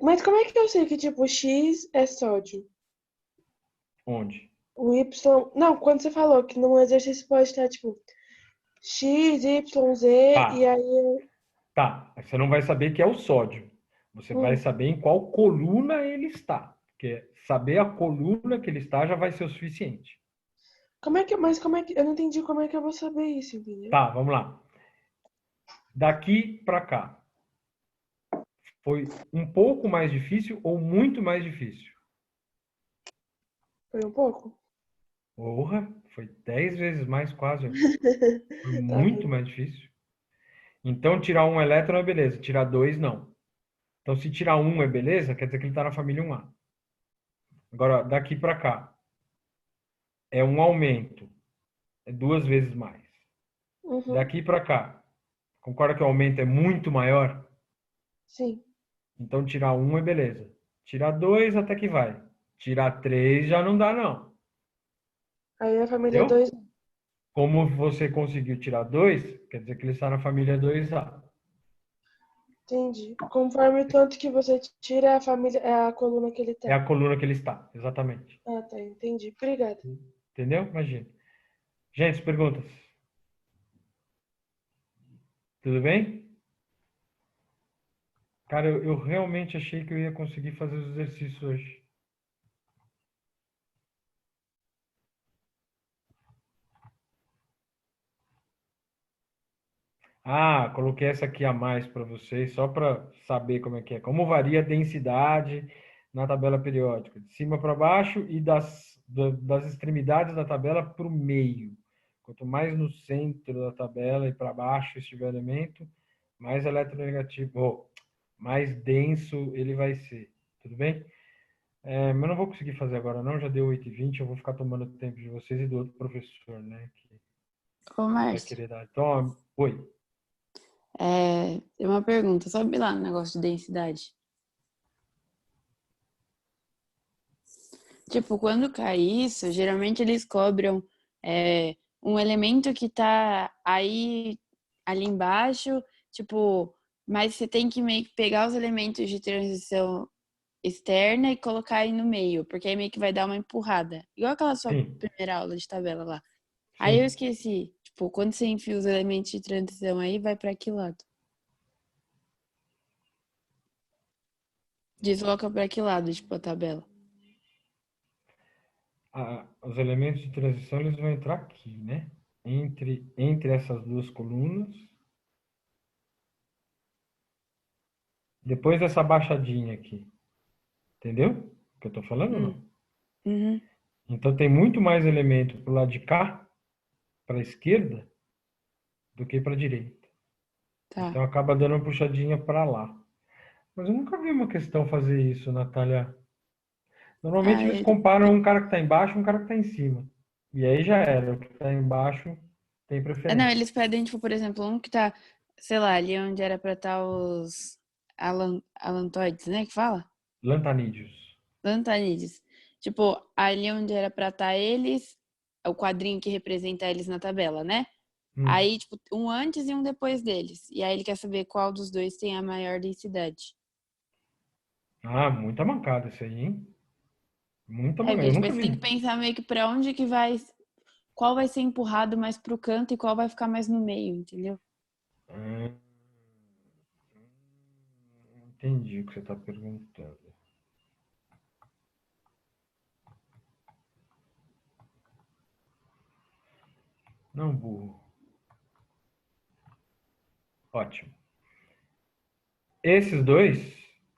Mas como é que eu sei que, tipo, o X é sódio? Onde? O Y... Não, quando você falou que num exercício pode estar, tipo, X, Y, Z, Tá. e aí... Tá. Você não vai saber que é o sódio. Você vai saber em qual coluna ele está. Porque saber a coluna que ele está já vai ser o suficiente. Mas como é que... Eu não entendi como é que eu vou saber isso, entendeu? Tá, vamos lá. Daqui para cá. Foi um pouco mais difícil ou muito mais difícil? Foi um pouco? Porra, foi 10 vezes mais quase. Foi Tá muito bom. mais difícil. Então, tirar um elétron é beleza, tirar dois, não. Então, se tirar um é beleza, quer dizer que ele está na família 1A. Agora, daqui para cá, é um aumento, é 2 vezes mais. Uhum. Daqui para cá, concorda que o aumento é muito maior? Sim. Então, tirar um é beleza. Tirar dois até que vai. Tirar três já não dá, não. Aí a família Entendeu? 2. Como você conseguiu tirar dois, quer dizer que ele está na família 2A. Entendi. Conforme o tanto que você tira, é a família, é a coluna que ele É tem. a coluna que ele está, exatamente. Ah, tá. Entendi. Obrigada. Entendeu? Imagina. Gente, perguntas? Tudo bem? Cara, eu realmente achei que eu ia conseguir fazer os exercícios hoje. Ah, coloquei essa aqui a mais para vocês, só para saber como é que é. Como varia a densidade na tabela periódica? De cima para baixo e das extremidades da tabela para o meio. Quanto mais no centro da tabela e para baixo estiver o elemento, mais eletronegativo, ou mais denso ele vai ser. Tudo bem? Mas eu não vou conseguir fazer agora não, já deu 8h20, eu vou ficar tomando o tempo de vocês e do outro professor, né? Que Ô, vai Márcio, querer dar. Então, oi. tem uma pergunta. Sabe lá no negócio de densidade? Tipo, quando cai isso, geralmente eles cobram um elemento que tá aí ali embaixo, tipo, mas você tem que meio que pegar os elementos de transição externa e colocar aí no meio, porque aí meio que vai dar uma empurrada. Igual aquela sua Sim. primeira aula de tabela lá. Aí eu Sim. esqueci. Tipo, quando você enfia os elementos de transição aí, vai pra que lado? Desloca pra que lado, tipo, a tabela? Os elementos de transição eles vão entrar aqui, né? Entre essas duas colunas. Depois dessa baixadinha aqui. Entendeu o que eu estou falando ou não? Uhum. Então tem muito mais elemento para o lado de cá, para a esquerda, do que para a direita. Tá. Então acaba dando uma puxadinha para lá. Mas eu nunca vi uma questão fazer isso, Natália. Normalmente eles comparam um cara que está embaixo e um cara que está em cima. E aí já era. O que está embaixo tem Não, preferência. eles pedem, tipo, por exemplo, um que tá, sei lá, ali onde era pra estar os alantoides, né, que fala? Lantanídeos. Lantanídeos. Tipo, ali onde era pra estar eles, o quadrinho que representa eles na tabela, né? Aí, tipo, um antes e um depois deles. E aí ele quer saber qual dos dois tem a maior densidade. Ah, muita mancada isso aí, hein? Muita mancada. Porque, Eu tipo, nunca você tem que vi. pensar meio que pra onde que vai, qual vai ser empurrado mais pro canto e qual vai ficar mais no meio, entendeu? Entendi o que você está perguntando. Não, burro. Ótimo. Esses dois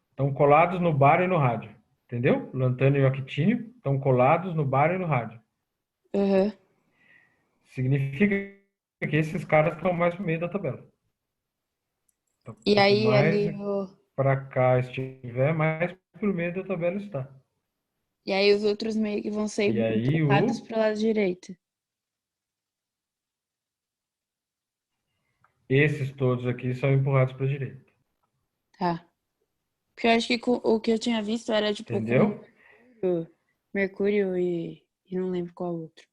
estão colados no bar e no rádio. Entendeu? Lantânio e octínio estão colados no bar e no rádio. Uhum. Significa que esses caras estão mais pro meio da tabela. Então, E quanto aí mais ali para cá estiver, mais pro meio da tabela está. E aí os outros meio que vão ser E aí empurrados pro lado direito. esses todos aqui são empurrados para a direita. Tá. Porque eu acho que o que eu tinha visto era tipo Entendeu? com Mercúrio e não lembro qual outro.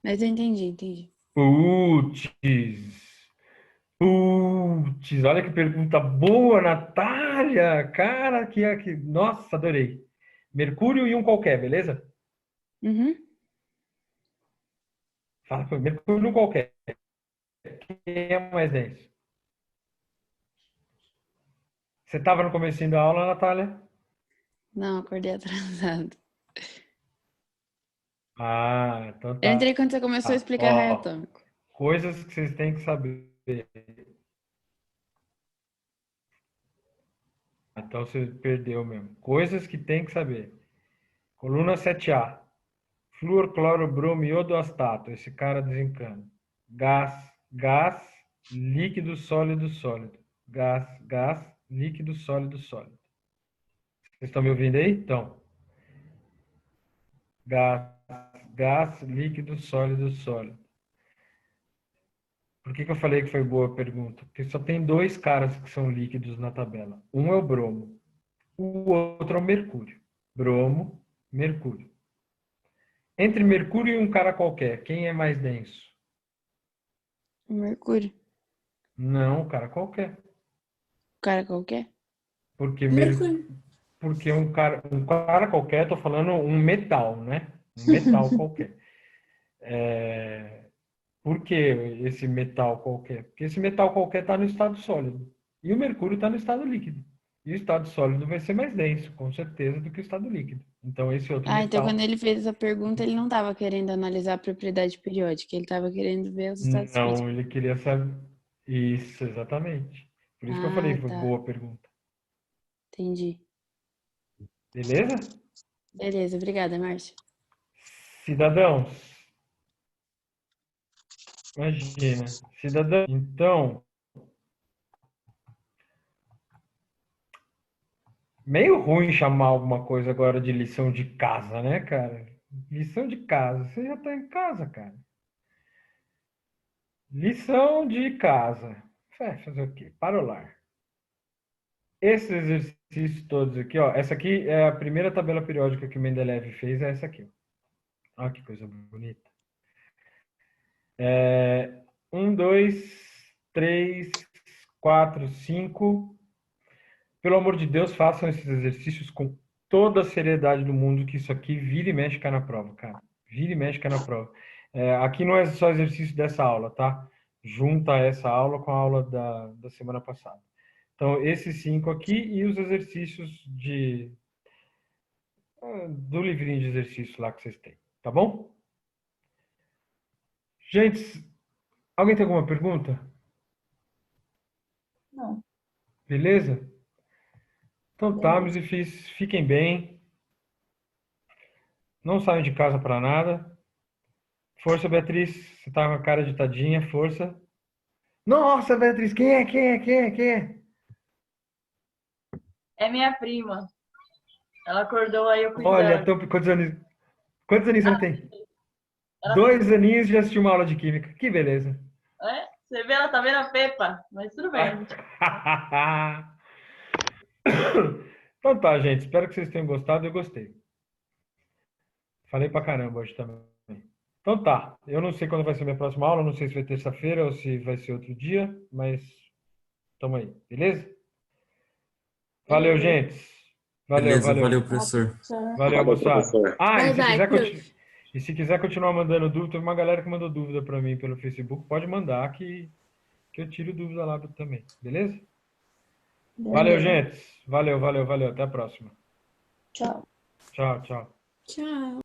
Mas eu entendi. Putz, olha que pergunta boa, Natália! Cara, nossa, adorei. Mercúrio e um qualquer, beleza? Uhum. Fala comigo, Mercúrio e um qualquer. Quem é mais denso? Você estava no comecinho da aula, Natália? Não, acordei atrasado. Ah, então Eu tá. entrei quando você começou a explicar raio Ó, atômico. coisas que vocês têm que saber. Então você perdeu mesmo. Coisas que tem que saber. Coluna 7A. Flúor, cloro, bromo, iodo, astato. Esse cara desencana. Gás gás, líquido, sólido, sólido. Gás, gás, líquido, sólido, sólido. Vocês estão me ouvindo aí? Então, gás, gás, líquido, sólido, sólido. Por que eu falei que foi boa a pergunta? Porque só tem dois caras que são líquidos na tabela. Um é o bromo, o outro é o mercúrio. Bromo, mercúrio. Entre mercúrio e um cara qualquer, quem é mais denso? Mercúrio. Não, um cara qualquer. Cara qualquer? Porque, Mercúrio. porque um cara qualquer, tô falando um metal, né? Um metal qualquer. Por que esse metal qualquer? Porque esse metal qualquer está no estado sólido. E o mercúrio está no estado líquido. E o estado sólido vai ser mais denso, com certeza, do que o estado líquido. Então, esse outro Ah, então metal... quando ele fez essa pergunta, ele não estava querendo analisar a propriedade periódica, ele estava querendo ver os estados físicos. Não, ele queria saber... Isso, exatamente. Por isso que eu falei Ah, que foi tá. boa pergunta. Entendi. Beleza? Beleza, obrigada, Márcio. Cidadãos. Imagina. Cidadão. Então, meio ruim chamar alguma coisa agora de lição de casa, né, cara? Lição de casa. Você já tá em casa, cara. Lição de casa. Fazer o quê? Parolar. Esses exercícios todos aqui, ó. Essa aqui é a primeira tabela periódica que o Mendeleev fez, é essa aqui. Olha que coisa bonita. 1, 2, 3, 4, 5. Pelo amor de Deus, façam esses exercícios com toda a seriedade do mundo, que isso aqui vira e mexe cai na prova, cara. Vira e mexe cai na prova. Aqui não é só exercício dessa aula, tá? Junta essa aula com a aula da semana passada. Então, esses 5 aqui e os exercícios do livrinho de exercício lá que vocês têm, tá bom? Gente, alguém tem alguma pergunta? Não. Beleza? Então tá, meus filhos, fiquem bem. Não saiam de casa para nada. Força, Beatriz. Você tá com a cara de tadinha, força. Nossa, Beatriz, quem é? É minha prima. Ela acordou aí, eu Olha, cuidando. quantos aninhos ela tem? Ela 2 aninhos e já assistiu uma aula de química. Que beleza. Você vê, ela tá vendo a Pepa, mas tudo bem. Então tá, gente. Espero que vocês tenham gostado. Eu gostei. Falei pra caramba hoje também. Então tá. Eu não sei quando vai ser minha próxima aula. Não sei se vai terça-feira ou se vai ser outro dia. Mas tamo aí. Beleza? Valeu, gente. Beleza, valeu, professor. Valeu, moçada. Bye, Se quiser continuar mandando dúvida, teve uma galera que mandou dúvida para mim pelo Facebook. Pode mandar que eu tiro dúvida lá também. Beleza? Valeu, gente. Valeu. Até a próxima. Tchau. Tchau. Tchau.